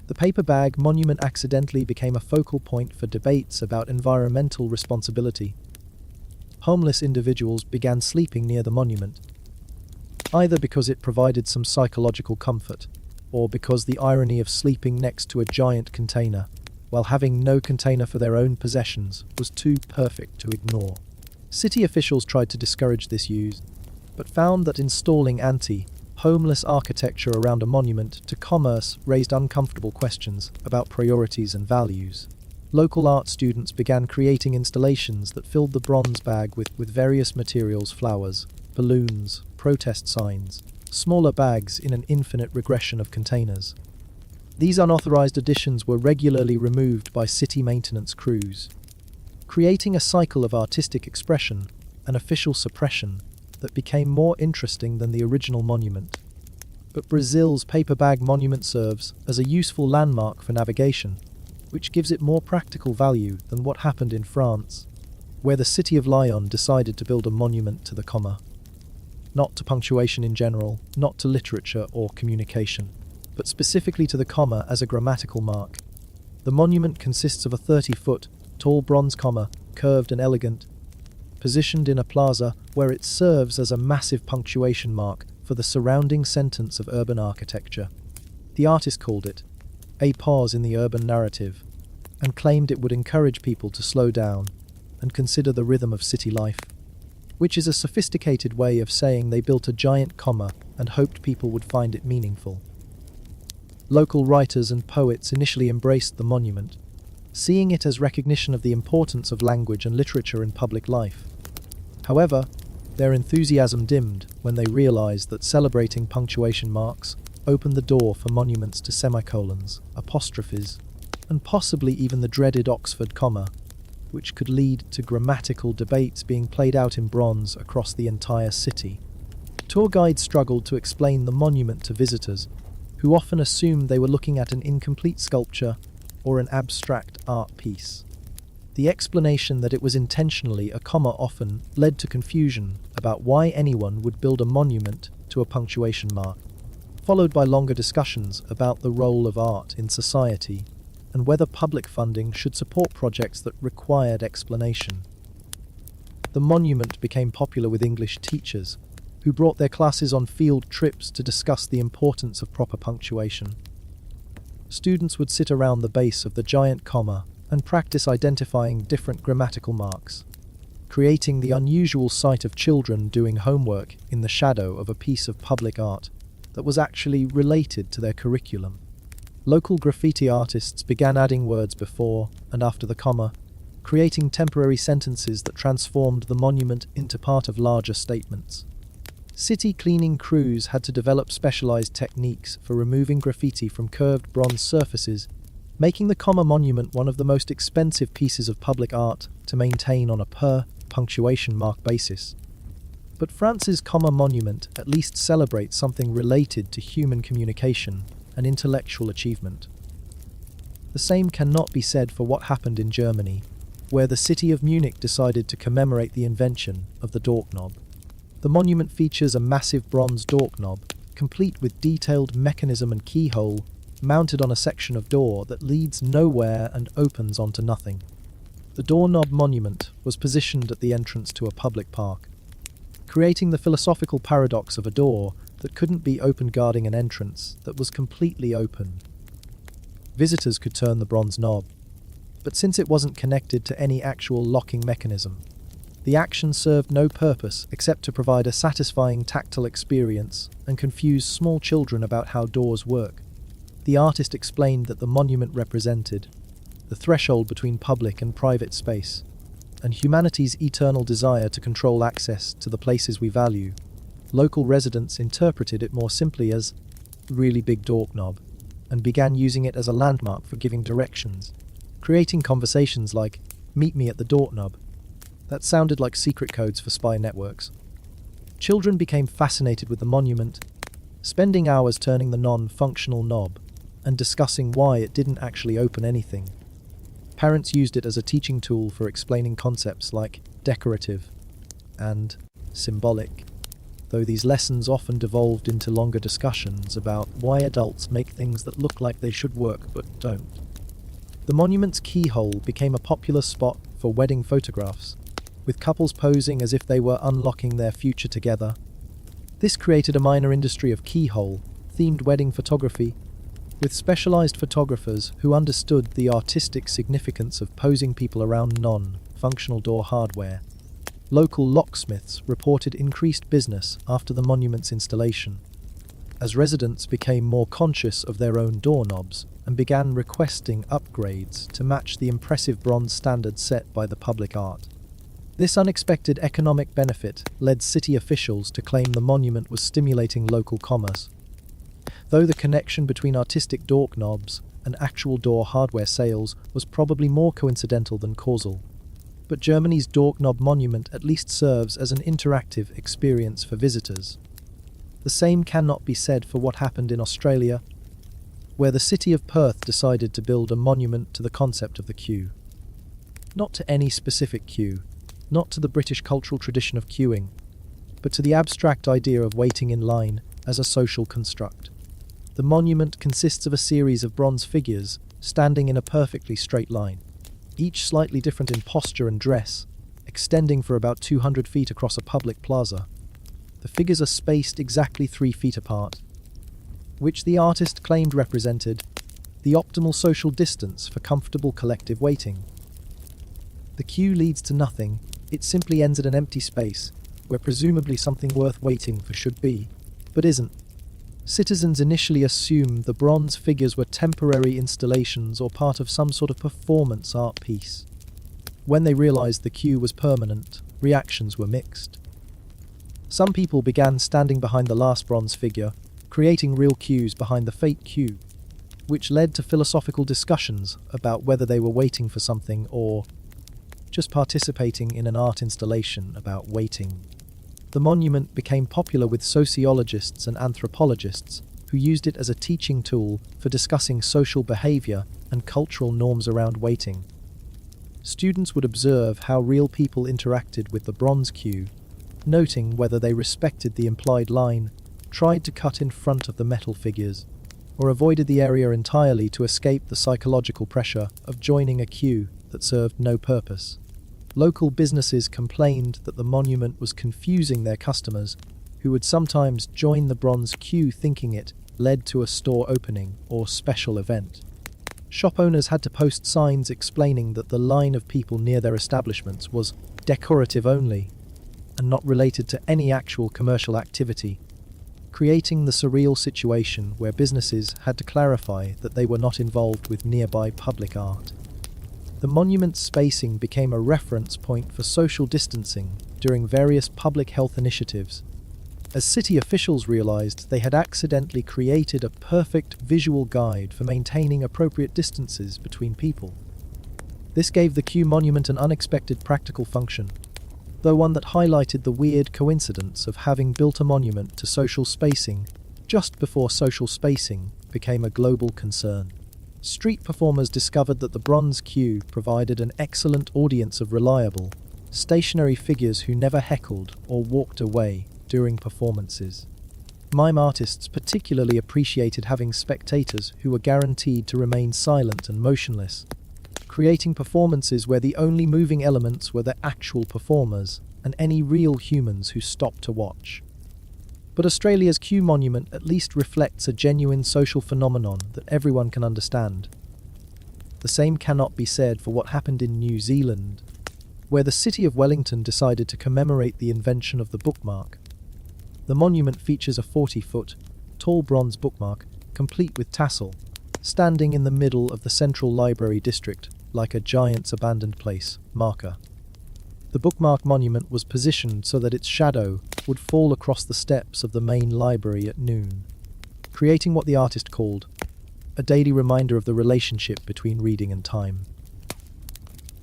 The paper bag monument accidentally became a focal point for debates about environmental responsibility. Homeless individuals began sleeping near the monument, either because it provided some psychological comfort, or because the irony of sleeping next to a giant container, while having no container for their own possessions, was too perfect to ignore. City officials tried to discourage this use, but found that installing anti-homeless architecture around a monument to commerce raised uncomfortable questions about priorities and values. Local art students began creating installations that filled the bronze bag with various materials: flowers, balloons, protest signs, smaller bags in an infinite regression of containers. These unauthorized additions were regularly removed by city maintenance crews, creating a cycle of artistic expression and official suppression that became more interesting than the original monument. But Brazil's paper bag monument serves as a useful landmark for navigation, which gives it more practical value than what happened in France, where the city of Lyon decided to build a monument to the comma. Not to punctuation in general, not to literature or communication, but specifically to the comma as a grammatical mark. The monument consists of a 30-foot tall bronze comma, curved and elegant, positioned in a plaza where it serves as a massive punctuation mark for the surrounding sentence of urban architecture. The artist called it a pause in the urban narrative and claimed it would encourage people to slow down and consider the rhythm of city life, which is a sophisticated way of saying they built a giant comma and hoped people would find it meaningful. Local writers and poets initially embraced the monument, seeing it as recognition of the importance of language and literature in public life. However, their enthusiasm dimmed when they realized that celebrating punctuation marks opened the door for monuments to semicolons, apostrophes, and possibly even the dreaded Oxford comma, which could lead to grammatical debates being played out in bronze across the entire city. Tour guides struggled to explain the monument to visitors, who often assumed they were looking at an incomplete sculpture or an abstract art piece. The explanation that it was intentionally a comma often led to confusion about why anyone would build a monument to a punctuation mark. followed by longer discussions about the role of art in society and whether public funding should support projects that required explanation. The monument became popular with English teachers, who brought their classes on field trips to discuss the importance of proper punctuation. Students would sit around the base of the giant comma and practice identifying different grammatical marks, creating the unusual sight of children doing homework in the shadow of a piece of public art that was actually related to their curriculum. Local graffiti artists began adding words before and after the comma, creating temporary sentences that transformed the monument into part of larger statements. City cleaning crews had to develop specialized techniques for removing graffiti from curved bronze surfaces, making the comma monument one of the most expensive pieces of public art to maintain on a per punctuation mark basis. But France's comma monument at least celebrates something related to human communication and intellectual achievement. The same cannot be said for what happened in Germany, where the city of Munich decided to commemorate the invention of the doorknob. The monument features a massive bronze doorknob, complete with detailed mechanism and keyhole, mounted on a section of door that leads nowhere and opens onto nothing. The doorknob monument was positioned at the entrance to a public park, creating the philosophical paradox of a door that couldn't be opened guarding an entrance that was completely open. Visitors could turn the bronze knob, but since it wasn't connected to any actual locking mechanism, the action served no purpose except to provide a satisfying tactile experience and confuse small children about how doors work. The artist explained that the monument represented the threshold between public and private space, and humanity's eternal desire to control access to the places we value. Local residents interpreted it more simply as really big doorknob and began using it as a landmark for giving directions, creating conversations like, "Meet me at the doorknob," that sounded like secret codes for spy networks. Children became fascinated with the monument, spending hours turning the non-functional knob and discussing why it didn't actually open anything. Parents used it as a teaching tool for explaining concepts like decorative and symbolic, though these lessons often devolved into longer discussions about why adults make things that look like they should work but don't. The monument's keyhole became a popular spot for wedding photographs, with couples posing as if they were unlocking their future together. This created a minor industry of keyhole-themed wedding photography, with specialized photographers who understood the artistic significance of posing people around non-functional door hardware. Local locksmiths reported increased business after the monument's installation, as residents became more conscious of their own doorknobs and began requesting upgrades to match the impressive bronze standard set by the public art. This unexpected economic benefit led city officials to claim the monument was stimulating local commerce. Though the connection between artistic doorknobs and actual door hardware sales was probably more coincidental than causal. But Germany's doorknob monument at least serves as an interactive experience for visitors. The same cannot be said for what happened in Australia, where the city of Perth decided to build a monument to the concept of the queue. Not to any specific queue, not to the British cultural tradition of queuing, but to the abstract idea of waiting in line as a social construct. The monument consists of a series of bronze figures standing in a perfectly straight line, each slightly different in posture and dress, extending for about 200 feet across a public plaza. The figures are spaced exactly 3 feet apart, which the artist claimed represented the optimal social distance for comfortable collective waiting. The queue leads to nothing, it simply ends at an empty space, where presumably something worth waiting for should be, but isn't. Citizens initially assumed the bronze figures were temporary installations or part of some sort of performance art piece. When they realized the queue was permanent, reactions were mixed. Some people began standing behind the last bronze figure, creating real queues behind the fake queue, which led to philosophical discussions about whether they were waiting for something or just participating in an art installation about waiting. The monument became popular with sociologists and anthropologists who used it as a teaching tool for discussing social behavior and cultural norms around waiting. Students would observe how real people interacted with the bronze queue, noting whether they respected the implied line, tried to cut in front of the metal figures, or avoided the area entirely to escape the psychological pressure of joining a queue that served no purpose. Local businesses complained that the monument was confusing their customers, who would sometimes join the bronze queue thinking it led to a store opening or special event. Shop owners had to post signs explaining that the line of people near their establishments was decorative only and not related to any actual commercial activity, creating the surreal situation where businesses had to clarify that they were not involved with nearby public art. The monument's spacing became a reference point for social distancing during various public health initiatives, as city officials realized they had accidentally created a perfect visual guide for maintaining appropriate distances between people. This gave the Q monument an unexpected practical function, though one that highlighted the weird coincidence of having built a monument to social spacing just before social spacing became a global concern. Street performers discovered that the bronze queue provided an excellent audience of reliable, stationary figures who never heckled or walked away during performances. Mime artists particularly appreciated having spectators who were guaranteed to remain silent and motionless, creating performances where the only moving elements were the actual performers and any real humans who stopped to watch. But Australia's Q monument at least reflects a genuine social phenomenon that everyone can understand. The same cannot be said for what happened in New Zealand, where the city of Wellington decided to commemorate the invention of the bookmark. The monument features a 40-foot tall bronze bookmark, complete with tassel, standing in the middle of the central library district like a giant's abandoned place marker. The bookmark monument was positioned so that its shadow would fall across the steps of the main library at noon, creating what the artist called a daily reminder of the relationship between reading and time.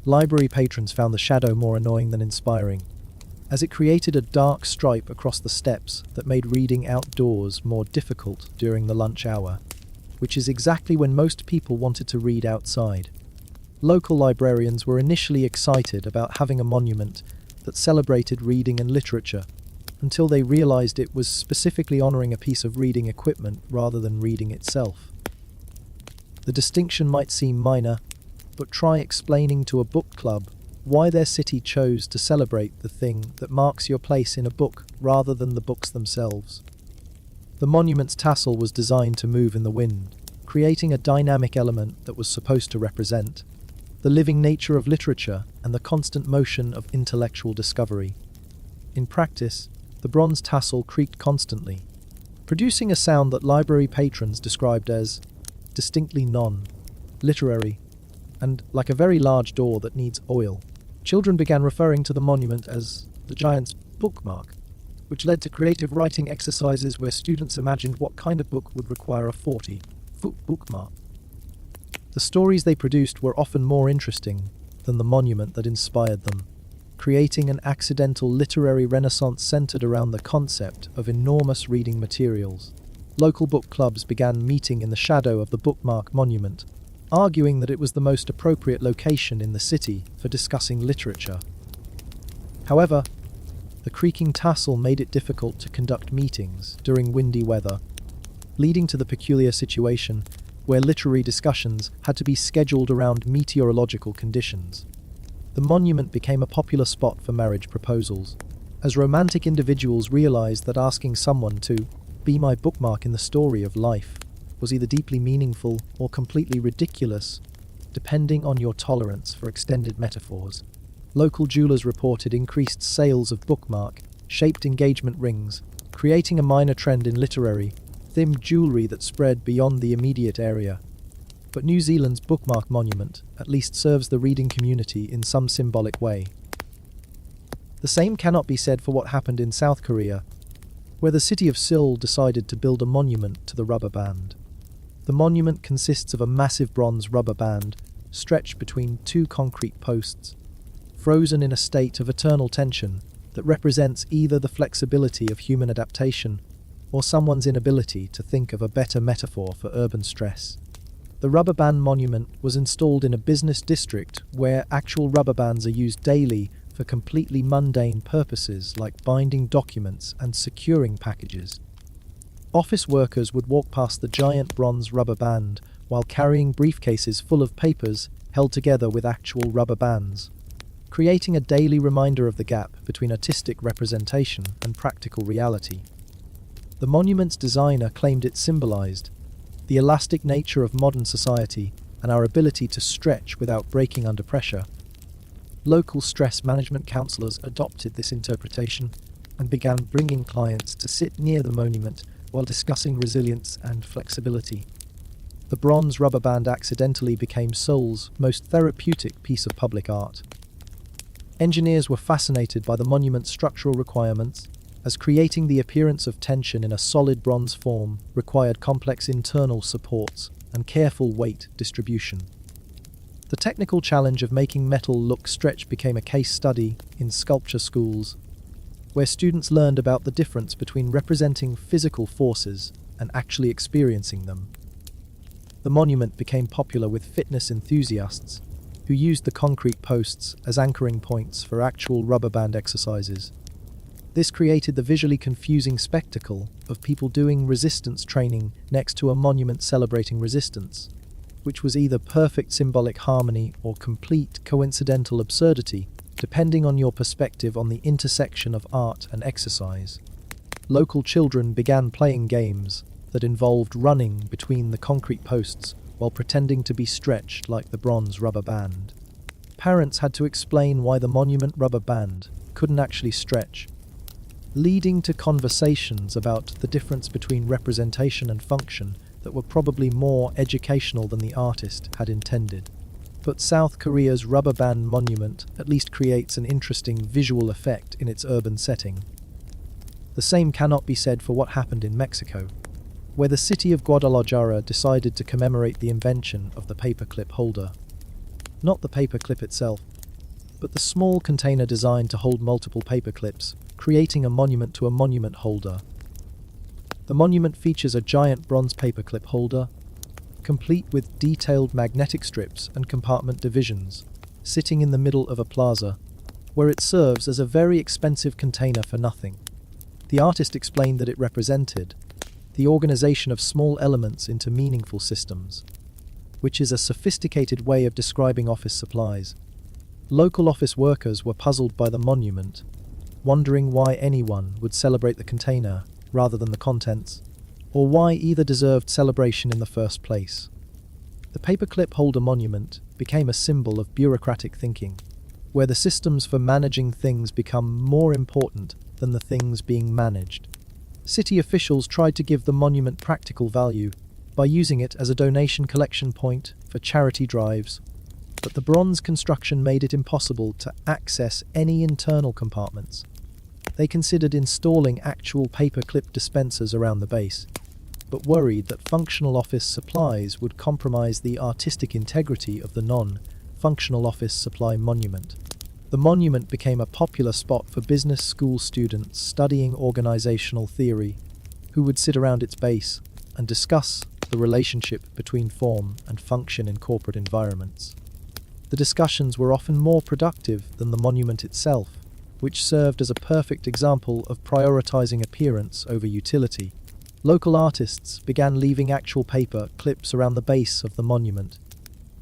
Library patrons found the shadow more annoying than inspiring, as it created a dark stripe across the steps that made reading outdoors more difficult during the lunch hour, which is exactly when most people wanted to read outside. Local librarians were initially excited about having a monument that celebrated reading and literature, until they realized it was specifically honoring a piece of reading equipment rather than reading itself. The distinction might seem minor, but try explaining to a book club why their city chose to celebrate the thing that marks your place in a book rather than the books themselves. The monument's tassel was designed to move in the wind, creating a dynamic element that was supposed to represent the living nature of literature and the constant motion of intellectual discovery. In practice, the bronze tassel creaked constantly, producing a sound that library patrons described as distinctly non-literary and like a very large door that needs oil. Children began referring to the monument as the giant's bookmark, which led to creative writing exercises where students imagined what kind of book would require a 40-foot bookmark. The stories they produced were often more interesting than the monument that inspired them, creating an accidental literary renaissance centered around the concept of enormous reading materials. Local book clubs began meeting in the shadow of the bookmark monument, arguing that it was the most appropriate location in the city for discussing literature. However, the creaking tassel made it difficult to conduct meetings during windy weather, leading to the peculiar situation where literary discussions had to be scheduled around meteorological conditions. The monument became a popular spot for marriage proposals, as romantic individuals realized that asking someone to be my bookmark in the story of life was either deeply meaningful or completely ridiculous, depending on your tolerance for extended metaphors. Local jewelers reported increased sales of bookmark-shaped engagement rings, creating a minor trend in literary, thin jewellery that spread beyond the immediate area. But New Zealand's bookmark monument at least serves the reading community in some symbolic way. The same cannot be said for what happened in South Korea, where the city of Seoul decided to build a monument to the rubber band. The monument consists of a massive bronze rubber band stretched between two concrete posts, frozen in a state of eternal tension that represents either the flexibility of human adaptation or someone's inability to think of a better metaphor for urban stress. The rubber band monument was installed in a business district where actual rubber bands are used daily for completely mundane purposes like binding documents and securing packages. Office workers would walk past the giant bronze rubber band while carrying briefcases full of papers held together with actual rubber bands, creating a daily reminder of the gap between artistic representation and practical reality. The monument's designer claimed it symbolized the elastic nature of modern society and our ability to stretch without breaking under pressure. Local stress management counselors adopted this interpretation and began bringing clients to sit near the monument while discussing resilience and flexibility. The bronze rubber band accidentally became Seoul's most therapeutic piece of public art. Engineers were fascinated by the monument's structural requirements, as creating the appearance of tension in a solid bronze form required complex internal supports and careful weight distribution. The technical challenge of making metal look stretched became a case study in sculpture schools, where students learned about the difference between representing physical forces and actually experiencing them. The monument became popular with fitness enthusiasts, who used the concrete posts as anchoring points for actual rubber band exercises. This created the visually confusing spectacle of people doing resistance training next to a monument celebrating resistance, which was either perfect symbolic harmony or complete coincidental absurdity, depending on your perspective on the intersection of art and exercise. Local children began playing games that involved running between the concrete posts while pretending to be stretched like the bronze rubber band. Parents had to explain why the monument rubber band couldn't actually stretch, leading to conversations about the difference between representation and function that were probably more educational than the artist had intended. But South Korea's rubber band monument at least creates an interesting visual effect in its urban setting. The same cannot be said for what happened in Mexico, where the city of Guadalajara decided to commemorate the invention of the paperclip holder. Not the paperclip itself, but the small container designed to hold multiple paperclips, creating a monument to a monument holder. The monument features a giant bronze paperclip holder, complete with detailed magnetic strips and compartment divisions, sitting in the middle of a plaza, where it serves as a very expensive container for nothing. The artist explained that it represented the organization of small elements into meaningful systems, which is a sophisticated way of describing office supplies. Local office workers were puzzled by the monument, wondering why anyone would celebrate the container rather than the contents, or why either deserved celebration in the first place. The paperclip holder monument became a symbol of bureaucratic thinking, where the systems for managing things become more important than the things being managed. City officials tried to give the monument practical value by using it as a donation collection point for charity drives, but the bronze construction made it impossible to access any internal compartments. They considered installing actual paperclip dispensers around the base, but worried that functional office supplies would compromise the artistic integrity of the non-functional office supply monument. The monument became a popular spot for business school students studying organizational theory, who would sit around its base and discuss the relationship between form and function in corporate environments. The discussions were often more productive than the monument itself, which served as a perfect example of prioritizing appearance over utility. Local artists began leaving actual paper clips around the base of the monument,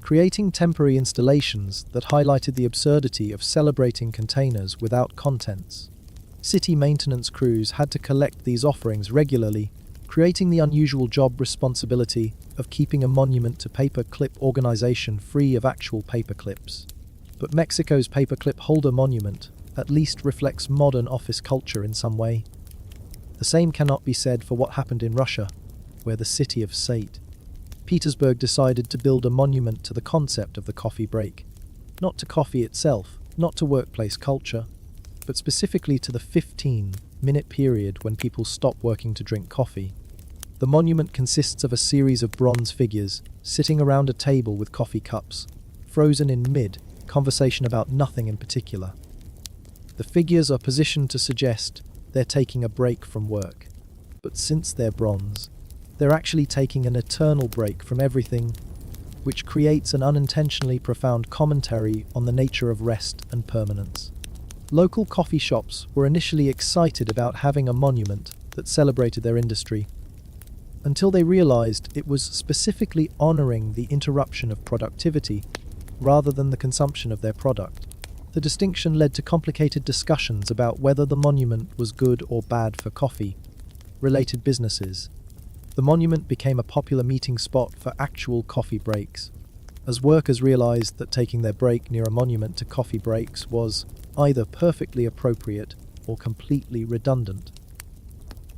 creating temporary installations that highlighted the absurdity of celebrating containers without contents. City maintenance crews had to collect these offerings regularly, creating the unusual job responsibility of keeping a monument to paperclip organization free of actual paperclips. But Mexico's paperclip holder monument at least reflects modern office culture in some way. The same cannot be said for what happened in Russia, where the city of St. Petersburg decided to build a monument to the concept of the coffee break. Not to coffee itself, not to workplace culture, but specifically to the 15-minute period when people stop working to drink coffee. The monument consists of a series of bronze figures sitting around a table with coffee cups, frozen in mid-conversation about nothing in particular. The figures are positioned to suggest they're taking a break from work, but since they're bronze, they're actually taking an eternal break from everything, which creates an unintentionally profound commentary on the nature of rest and permanence. Local coffee shops were initially excited about having a monument that celebrated their industry, until they realized it was specifically honoring the interruption of productivity rather than the consumption of their product. The distinction led to complicated discussions about whether the monument was good or bad for coffee-related businesses. The monument became a popular meeting spot for actual coffee breaks, as workers realized that taking their break near a monument to coffee breaks was either perfectly appropriate or completely redundant.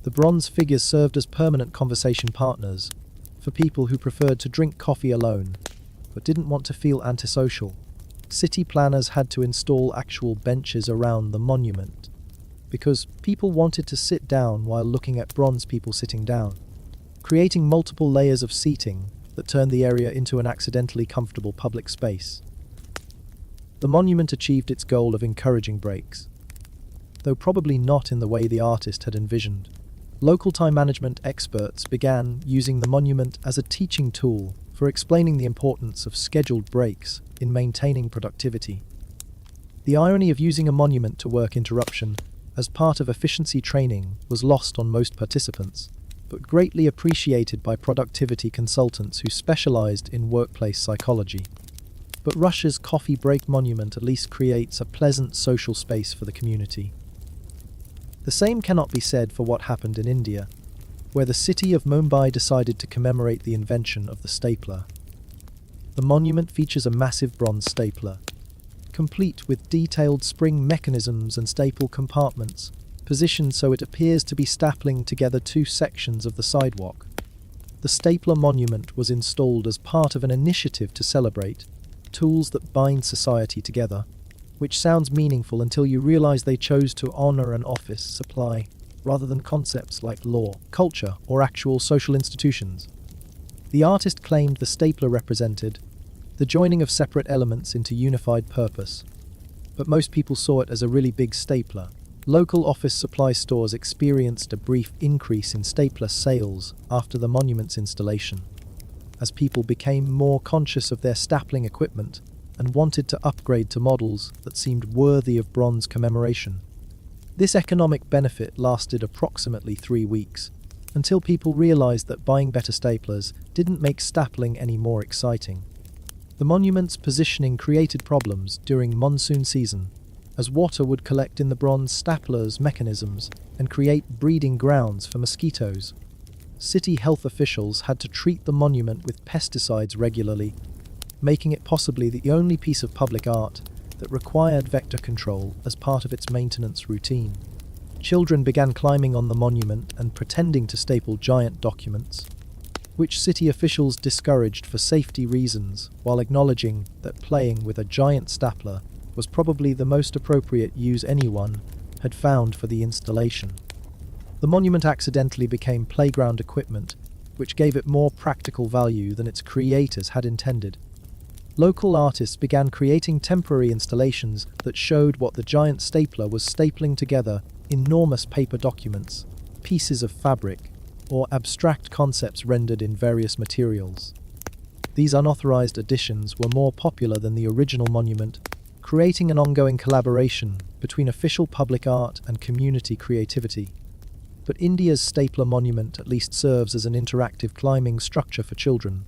The bronze figures served as permanent conversation partners for people who preferred to drink coffee alone but didn't want to feel antisocial. City planners had to install actual benches around the monument because people wanted to sit down while looking at bronze people sitting down, creating multiple layers of seating that turned the area into an accidentally comfortable public space. The monument achieved its goal of encouraging breaks, though probably not in the way the artist had envisioned. Local time management experts began using the monument as a teaching tool for explaining the importance of scheduled breaks in maintaining productivity. The irony of using a monument to work interruption as part of efficiency training was lost on most participants, but greatly appreciated by productivity consultants who specialized in workplace psychology. But Russia's coffee break monument at least creates a pleasant social space for the community. The same cannot be said for what happened in India, where the city of Mumbai decided to commemorate the invention of the stapler. The monument features a massive bronze stapler, complete with detailed spring mechanisms and staple compartments, positioned so it appears to be stapling together two sections of the sidewalk. The stapler monument was installed as part of an initiative to celebrate tools that bind society together, which sounds meaningful until you realize they chose to honor an office supply rather than concepts like law, culture, or actual social institutions. The artist claimed the stapler represented the joining of separate elements into unified purpose, but most people saw it as a really big stapler. Local office supply stores experienced a brief increase in stapler sales after the monument's installation, as people became more conscious of their stapling equipment and wanted to upgrade to models that seemed worthy of bronze commemoration. This economic benefit lasted approximately 3 weeks, until people realized that buying better staplers didn't make stapling any more exciting. The monument's positioning created problems during monsoon season, as water would collect in the bronze stapler's mechanisms and create breeding grounds for mosquitoes. City health officials had to treat the monument with pesticides regularly, making it possibly the only piece of public art that required vector control as part of its maintenance routine. Children began climbing on the monument and pretending to staple giant documents, which city officials discouraged for safety reasons, while acknowledging that playing with a giant stapler was probably the most appropriate use anyone had found for the installation. The monument accidentally became playground equipment, which gave it more practical value than its creators had intended. Local artists began creating temporary installations that showed what the giant stapler was stapling together: enormous paper documents, pieces of fabric, or abstract concepts rendered in various materials. These unauthorized additions were more popular than the original monument, creating an ongoing collaboration between official public art and community creativity. But India's stapler monument at least serves as an interactive climbing structure for children.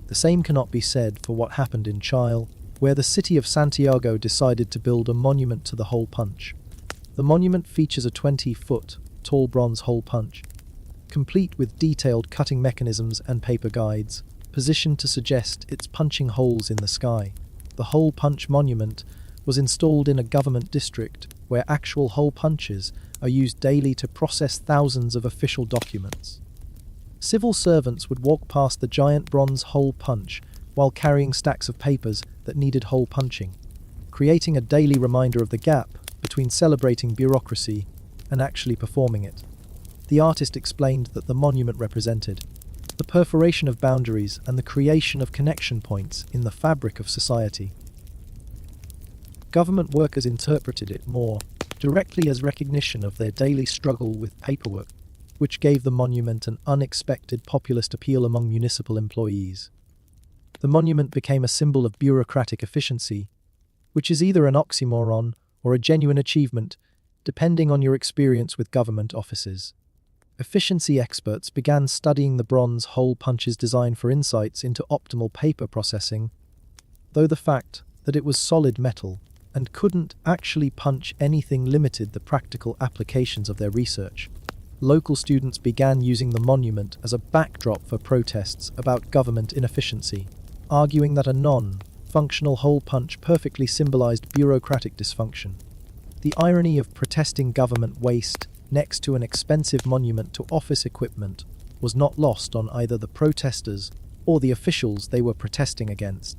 The same cannot be said for what happened in Chile, where the city of Santiago decided to build a monument to the hole punch. The monument features a 20-foot tall bronze hole punch, complete with detailed cutting mechanisms and paper guides, positioned to suggest it's punching holes in the sky. The hole punch monument was installed in a government district where actual hole punches are used daily to process thousands of official documents. Civil servants would walk past the giant bronze hole punch while carrying stacks of papers that needed hole punching, creating a daily reminder of the gap between celebrating bureaucracy and actually performing it. The artist explained that the monument represented the perforation of boundaries and the creation of connection points in the fabric of society. Government workers interpreted it more directly as recognition of their daily struggle with paperwork, which gave the monument an unexpected populist appeal among municipal employees. The monument became a symbol of bureaucratic efficiency, which is either an oxymoron or a genuine achievement, depending on your experience with government offices. Efficiency experts began studying the bronze hole punch's design for insights into optimal paper processing, though the fact that it was solid metal and couldn't actually punch anything limited the practical applications of their research. Local students began using the monument as a backdrop for protests about government inefficiency, arguing that a non-functional hole punch perfectly symbolized bureaucratic dysfunction. The irony of protesting government waste next to an expensive monument to office equipment was not lost on either the protesters or the officials they were protesting against.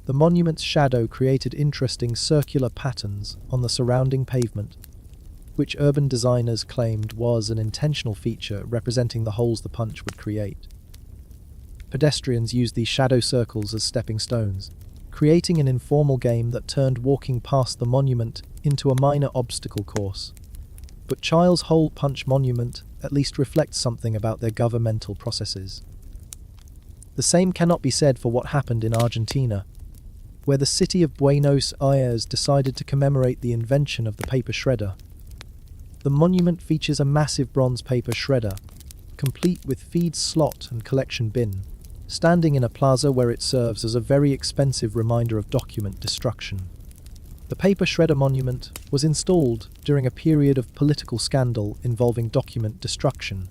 The monument's shadow created interesting circular patterns on the surrounding pavement, which urban designers claimed was an intentional feature representing the holes the punch would create. Pedestrians used these shadow circles as stepping stones, creating an informal game that turned walking past the monument into a minor obstacle course. But Chil's hole punch monument at least reflects something about their governmental processes. The same cannot be said for what happened in Argentina, where the city of Buenos Aires decided to commemorate the invention of the paper shredder. The monument features a massive bronze paper shredder, complete with feed slot and collection bin, standing in a plaza where it serves as a very expensive reminder of document destruction. The paper shredder monument was installed during a period of political scandal involving document destruction,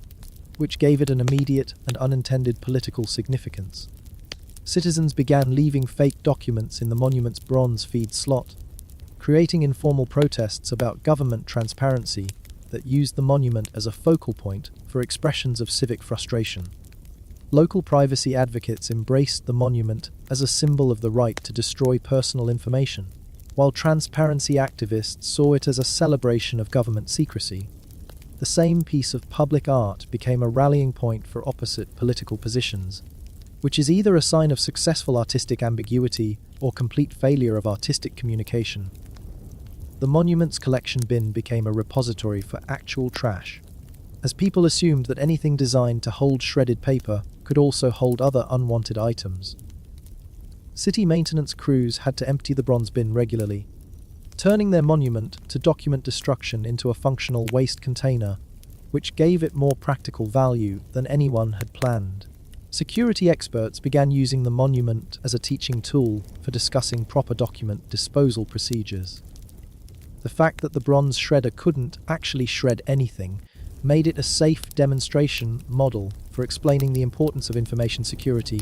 which gave it an immediate and unintended political significance. Citizens began leaving fake documents in the monument's bronze feed slot, creating informal protests about government transparency that used the monument as a focal point for expressions of civic frustration. Local privacy advocates embraced the monument as a symbol of the right to destroy personal information, while transparency activists saw it as a celebration of government secrecy. The same piece of public art became a rallying point for opposite political positions, which is either a sign of successful artistic ambiguity or complete failure of artistic communication. The monument's collection bin became a repository for actual trash, as people assumed that anything designed to hold shredded paper could also hold other unwanted items. City maintenance crews had to empty the bronze bin regularly, turning their monument to document destruction into a functional waste container, which gave it more practical value than anyone had planned. Security experts began using the monument as a teaching tool for discussing proper document disposal procedures. The fact that the bronze shredder couldn't actually shred anything made it a safe demonstration model for explaining the importance of information security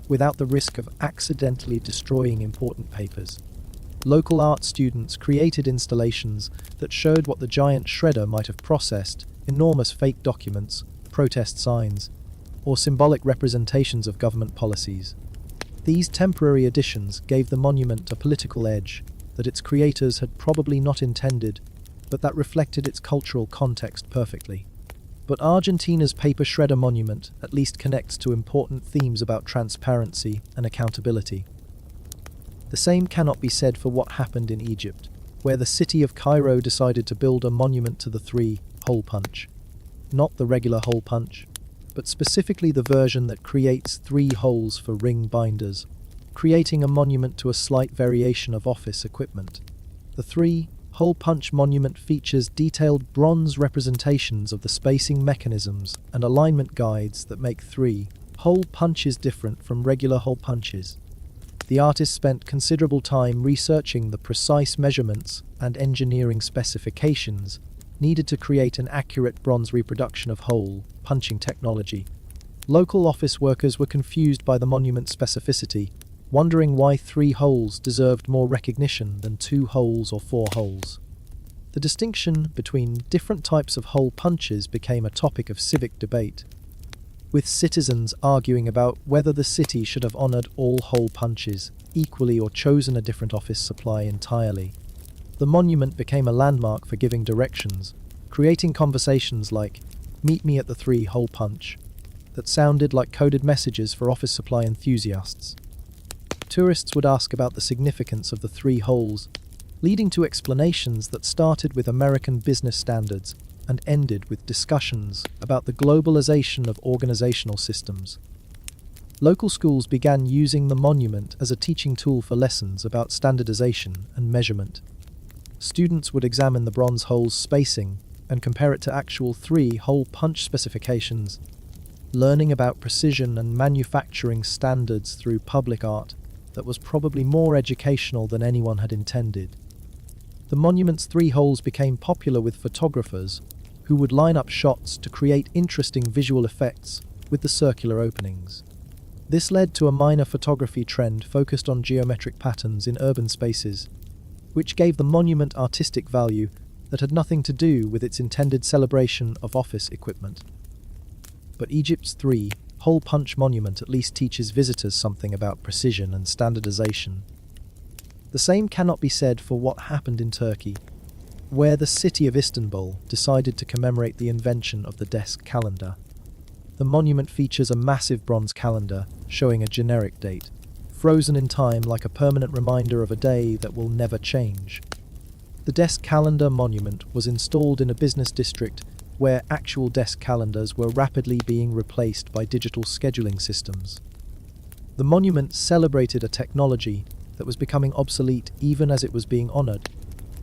without the risk of accidentally destroying important papers. Local art students created installations that showed what the giant shredder might have processed: enormous fake documents, protest signs, or symbolic representations of government policies. These temporary additions gave the monument a political edge that its creators had probably not intended, but that reflected its cultural context perfectly. But Argentina's paper shredder monument at least connects to important themes about transparency and accountability. The same cannot be said for what happened in Egypt, where the city of Cairo decided to build a monument to the three-hole punch. Not the regular hole punch, but specifically the version that creates 3 holes for ring binders, creating a monument to a slight variation of office equipment. The three-hole punch monument features detailed bronze representations of the spacing mechanisms and alignment guides that make three-hole punches different from regular hole punches. The artist spent considerable time researching the precise measurements and engineering specifications needed to create an accurate bronze reproduction of hole punching technology. Local office workers were confused by the monument's specificity, wondering why 3 holes deserved more recognition than 2 holes or 4 holes. The distinction between different types of hole punches became a topic of civic debate, with citizens arguing about whether the city should have honored all hole punches equally or chosen a different office supply entirely. The monument became a landmark for giving directions, creating conversations like, "Meet me at the 3-hole punch," that sounded like coded messages for office supply enthusiasts. Tourists would ask about the significance of the 3 holes, leading to explanations that started with American business standards and ended with discussions about the globalization of organizational systems. Local schools began using the monument as a teaching tool for lessons about standardization and measurement. Students would examine the bronze hole's spacing and compare it to actual 3-hole punch specifications, learning about precision and manufacturing standards through public art that was probably more educational than anyone had intended. The monument's 3 holes became popular with photographers who would line up shots to create interesting visual effects with the circular openings. This led to a minor photography trend focused on geometric patterns in urban spaces, which gave the monument artistic value that had nothing to do with its intended celebration of office equipment. But Egypt's 3-hole punch monument at least teaches visitors something about precision and standardization. The same cannot be said for what happened in Turkey, where the city of Istanbul decided to commemorate the invention of the desk calendar. The monument features a massive bronze calendar showing a generic date, frozen in time like a permanent reminder of a day that will never change. The desk calendar monument was installed in a business district where actual desk calendars were rapidly being replaced by digital scheduling systems. The monument celebrated a technology that was becoming obsolete even as it was being honored,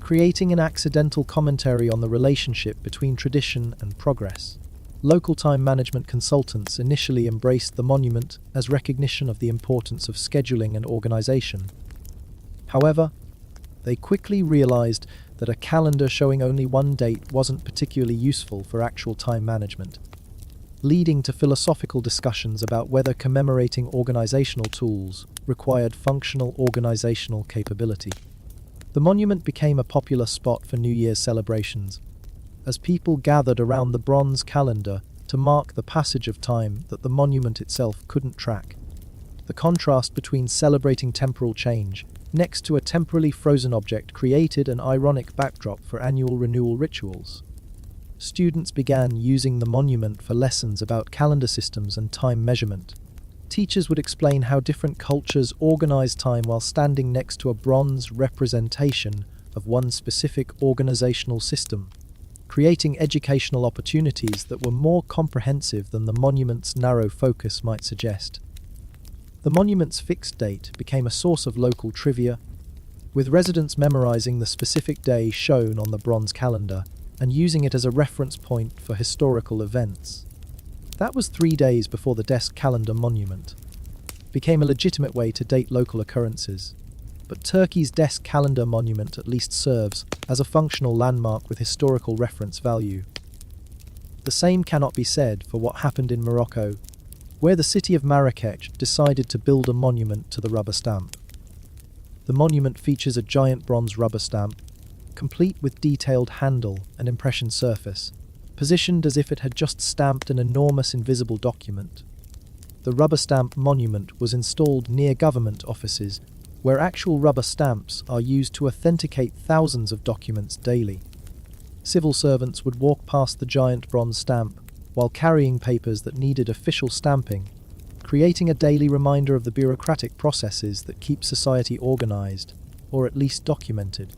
creating an accidental commentary on the relationship between tradition and progress. Local time management consultants initially embraced the monument as recognition of the importance of scheduling and organization. However, they quickly realized that a calendar showing only one date wasn't particularly useful for actual time management, leading to philosophical discussions about whether commemorating organizational tools required functional organizational capability. The monument became a popular spot for New Year's celebrations, as people gathered around the bronze calendar to mark the passage of time that the monument itself couldn't track. The contrast between celebrating temporal change next to a temporally frozen object created an ironic backdrop for annual renewal rituals. Students began using the monument for lessons about calendar systems and time measurement. Teachers would explain how different cultures organize time while standing next to a bronze representation of one specific organizational system, creating educational opportunities that were more comprehensive than the monument's narrow focus might suggest. The monument's fixed date became a source of local trivia, with residents memorizing the specific day shown on the bronze calendar and using it as a reference point for historical events. That was 3 days before the desk calendar monument became a legitimate way to date local occurrences. But Turkey's desk calendar monument at least serves as a functional landmark with historical reference value. The same cannot be said for what happened in Morocco, where the city of Marrakech decided to build a monument to the rubber stamp. The monument features a giant bronze rubber stamp, complete with detailed handle and impression surface, positioned as if it had just stamped an enormous invisible document. The rubber stamp monument was installed near government offices, where actual rubber stamps are used to authenticate thousands of documents daily. Civil servants would walk past the giant bronze stamp while carrying papers that needed official stamping, creating a daily reminder of the bureaucratic processes that keep society organized, or at least documented.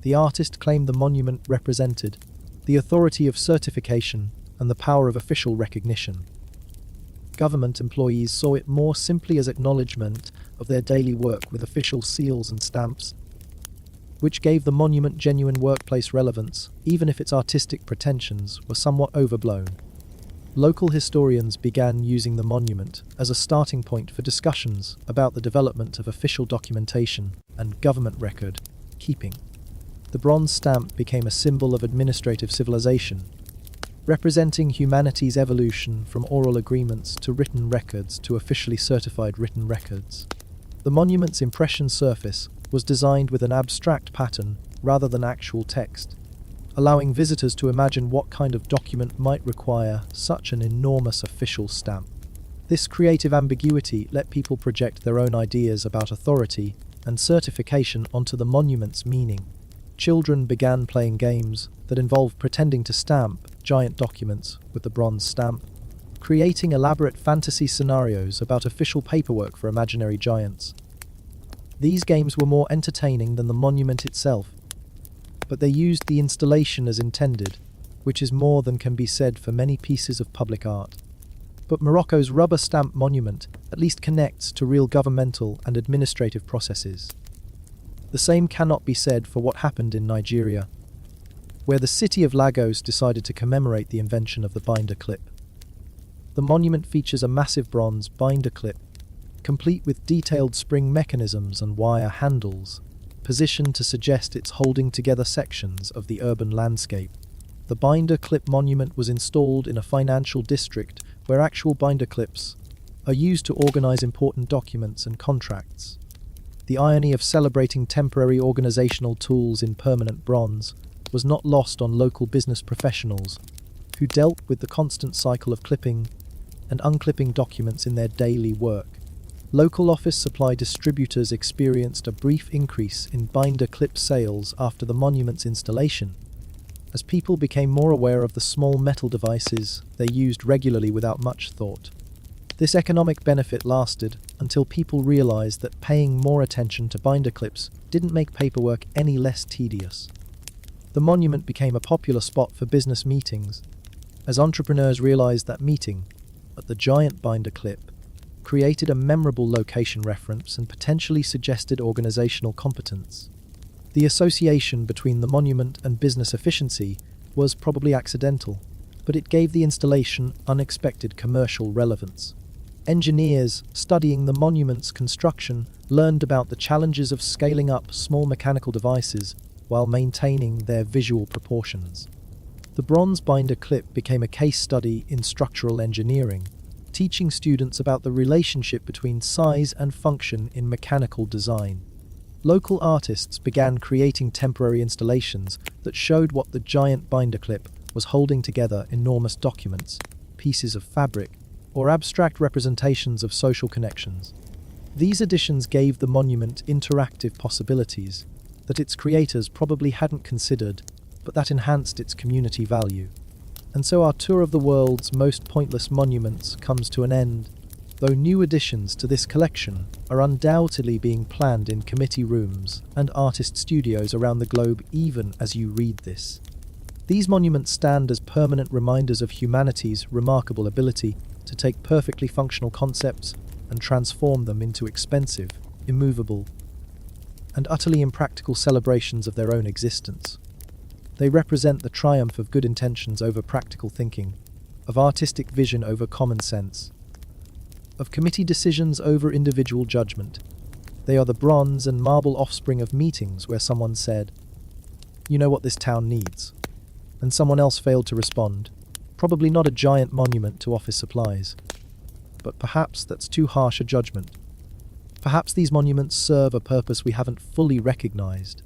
The artist claimed the monument represented the authority of certification and the power of official recognition. Government employees saw it more simply as acknowledgement of their daily work with official seals and stamps, which gave the monument genuine workplace relevance, even if its artistic pretensions were somewhat overblown. Local historians began using the monument as a starting point for discussions about the development of official documentation and government record keeping. The bronze stamp became a symbol of administrative civilization, representing humanity's evolution from oral agreements to written records to officially certified written records. The monument's impression surface was designed with an abstract pattern rather than actual text, allowing visitors to imagine what kind of document might require such an enormous official stamp. This creative ambiguity let people project their own ideas about authority and certification onto the monument's meaning. Children began playing games that involved pretending to stamp giant documents with the bronze stamp, creating elaborate fantasy scenarios about official paperwork for imaginary giants. These games were more entertaining than the monument itself, but they used the installation as intended, which is more than can be said for many pieces of public art. But Morocco's rubber stamp monument at least connects to real governmental and administrative processes. The same cannot be said for what happened in Nigeria. where the city of Lagos decided to commemorate the invention of the binder clip. The monument features a massive bronze binder clip, complete with detailed spring mechanisms and wire handles, positioned to suggest it's holding together sections of the urban landscape. The binder clip monument was installed in a financial district where actual binder clips are used to organize important documents and contracts. The irony of celebrating temporary organizational tools in permanent bronze was not lost on local business professionals who dealt with the constant cycle of clipping and unclipping documents in their daily work. Local office supply distributors experienced a brief increase in binder clip sales after the monument's installation, as people became more aware of the small metal devices they used regularly without much thought. This economic benefit lasted until people realized that paying more attention to binder clips didn't make paperwork any less tedious. The monument became a popular spot for business meetings, as entrepreneurs realized that meeting at the giant binder clip created a memorable location reference and potentially suggested organizational competence. The association between the monument and business efficiency was probably accidental, but it gave the installation unexpected commercial relevance. Engineers studying the monument's construction learned about the challenges of scaling up small mechanical devices while maintaining their visual proportions. The bronze binder clip became a case study in structural engineering, teaching students about the relationship between size and function in mechanical design. Local artists began creating temporary installations that showed what the giant binder clip was holding together: enormous documents, pieces of fabric, or abstract representations of social connections. These additions gave the monument interactive possibilities that its creators probably hadn't considered, but that enhanced its community value. And so our tour of the world's most pointless monuments comes to an end, though new additions to this collection are undoubtedly being planned in committee rooms and artist studios around the globe even as you read this. These monuments stand as permanent reminders of humanity's remarkable ability to take perfectly functional concepts and transform them into expensive, immovable, and utterly impractical celebrations of their own existence. They represent the triumph of good intentions over practical thinking, of artistic vision over common sense, of committee decisions over individual judgment. They are the bronze and marble offspring of meetings where someone said, "You know what this town needs?" and someone else failed to respond. Probably not a giant monument to office supplies. But perhaps that's too harsh a judgment. Perhaps these monuments serve a purpose we haven't fully recognized.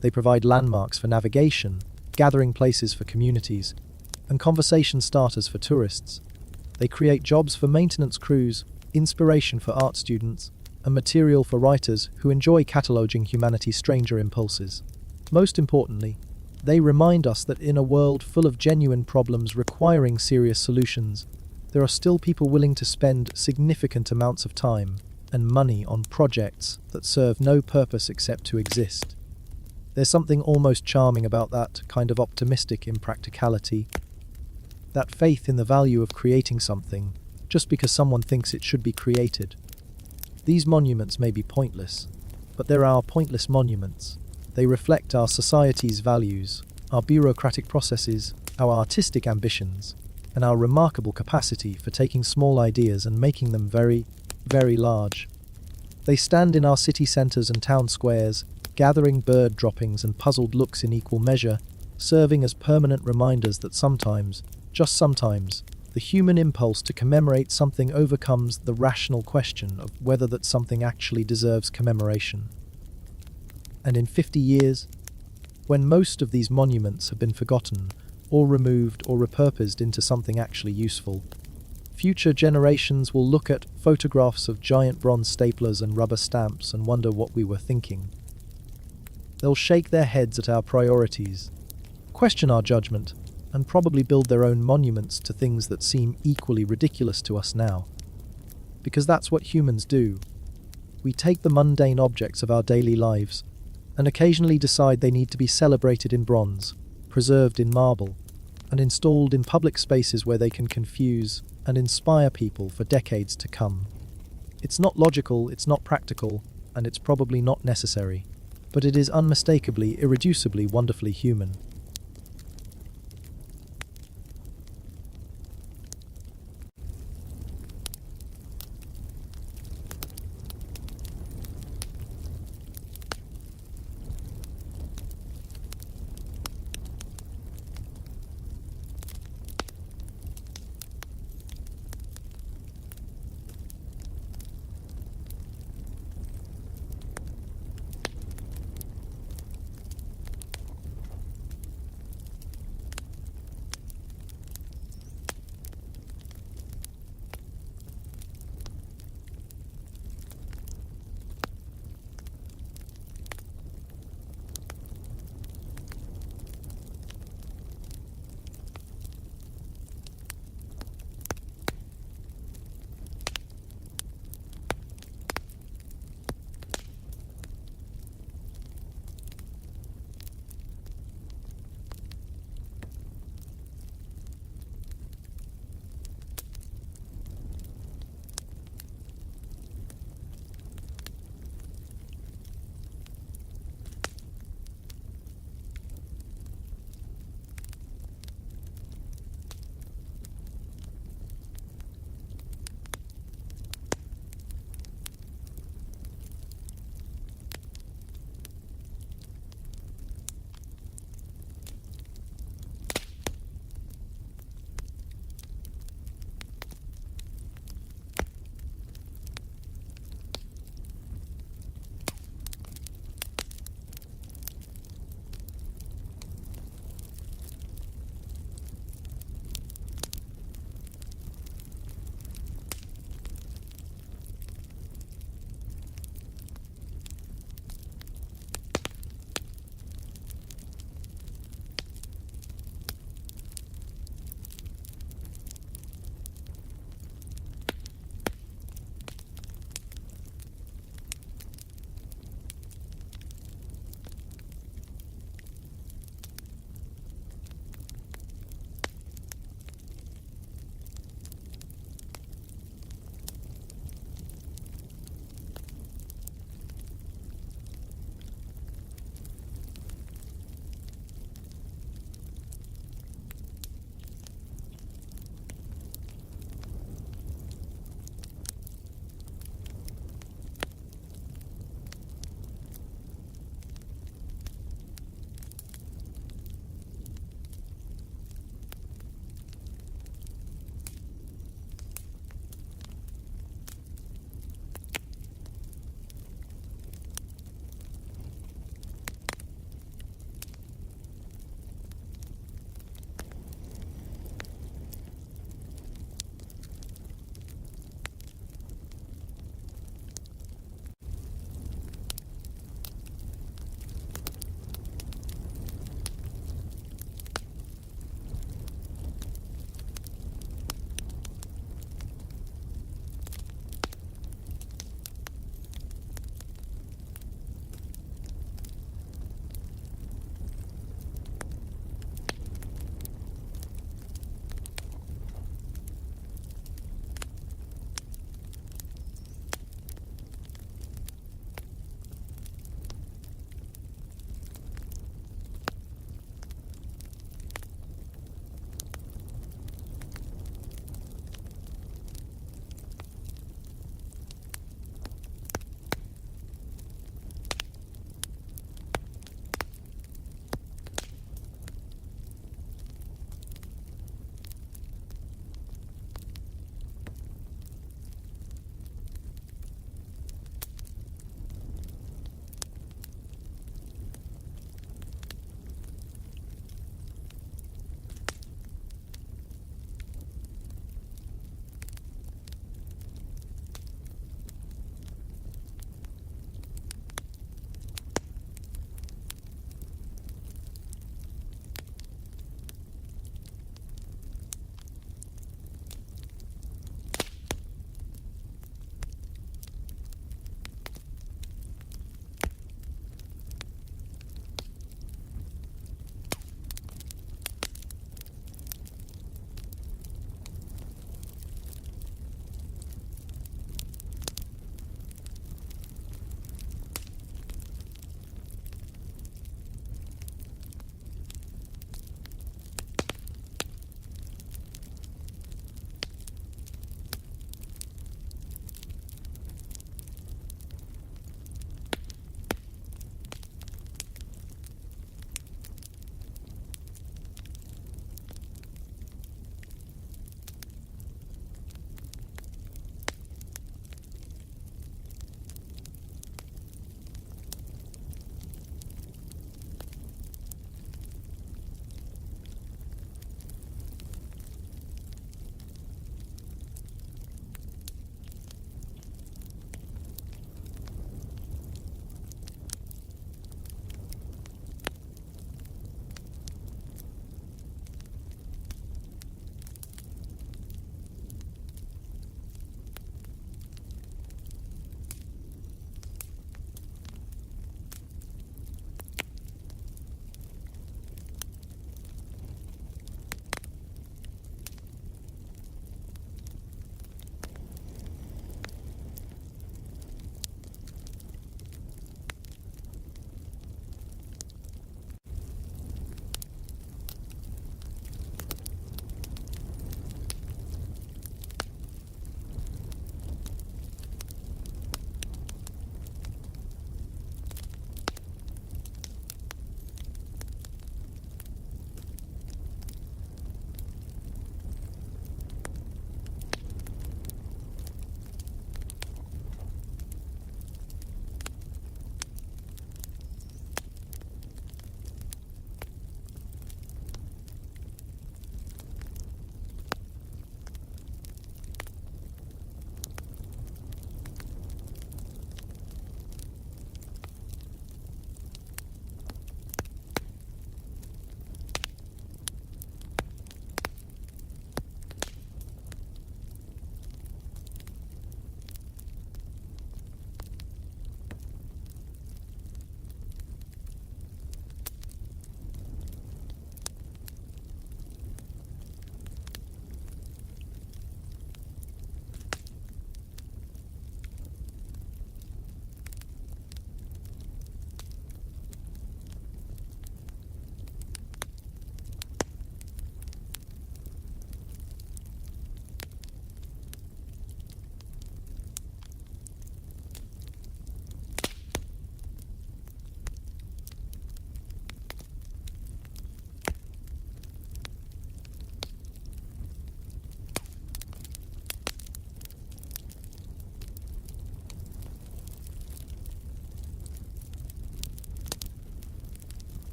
They provide landmarks for navigation, gathering places for communities, and conversation starters for tourists. They create jobs for maintenance crews, inspiration for art students, and material for writers who enjoy cataloging humanity's stranger impulses. Most importantly, they remind us that in a world full of genuine problems requiring serious solutions, there are still people willing to spend significant amounts of time and money on projects that serve no purpose except to exist. There's something almost charming about that kind of optimistic impracticality, that faith in the value of creating something just because someone thinks it should be created. These monuments may be pointless, but they're our pointless monuments. They reflect our society's values, our bureaucratic processes, our artistic ambitions, and our remarkable capacity for taking small ideas and making them very, very large. They stand in our city centres and town squares, gathering bird droppings and puzzled looks in equal measure, serving as permanent reminders that sometimes, just sometimes, the human impulse to commemorate something overcomes the rational question of whether that something actually deserves commemoration. And in 50 years, when most of these monuments have been forgotten, or removed or repurposed into something actually useful, future generations will look at photographs of giant bronze staplers and rubber stamps and wonder what we were thinking. They'll shake their heads at our priorities, question our judgment, and probably build their own monuments to things that seem equally ridiculous to us now. Because that's what humans do. We take the mundane objects of our daily lives and occasionally decide they need to be celebrated in bronze, preserved in marble, and installed in public spaces where they can confuse and inspire people for decades to come. It's not logical, it's not practical, and it's probably not necessary, but it is unmistakably, irreducibly, wonderfully human.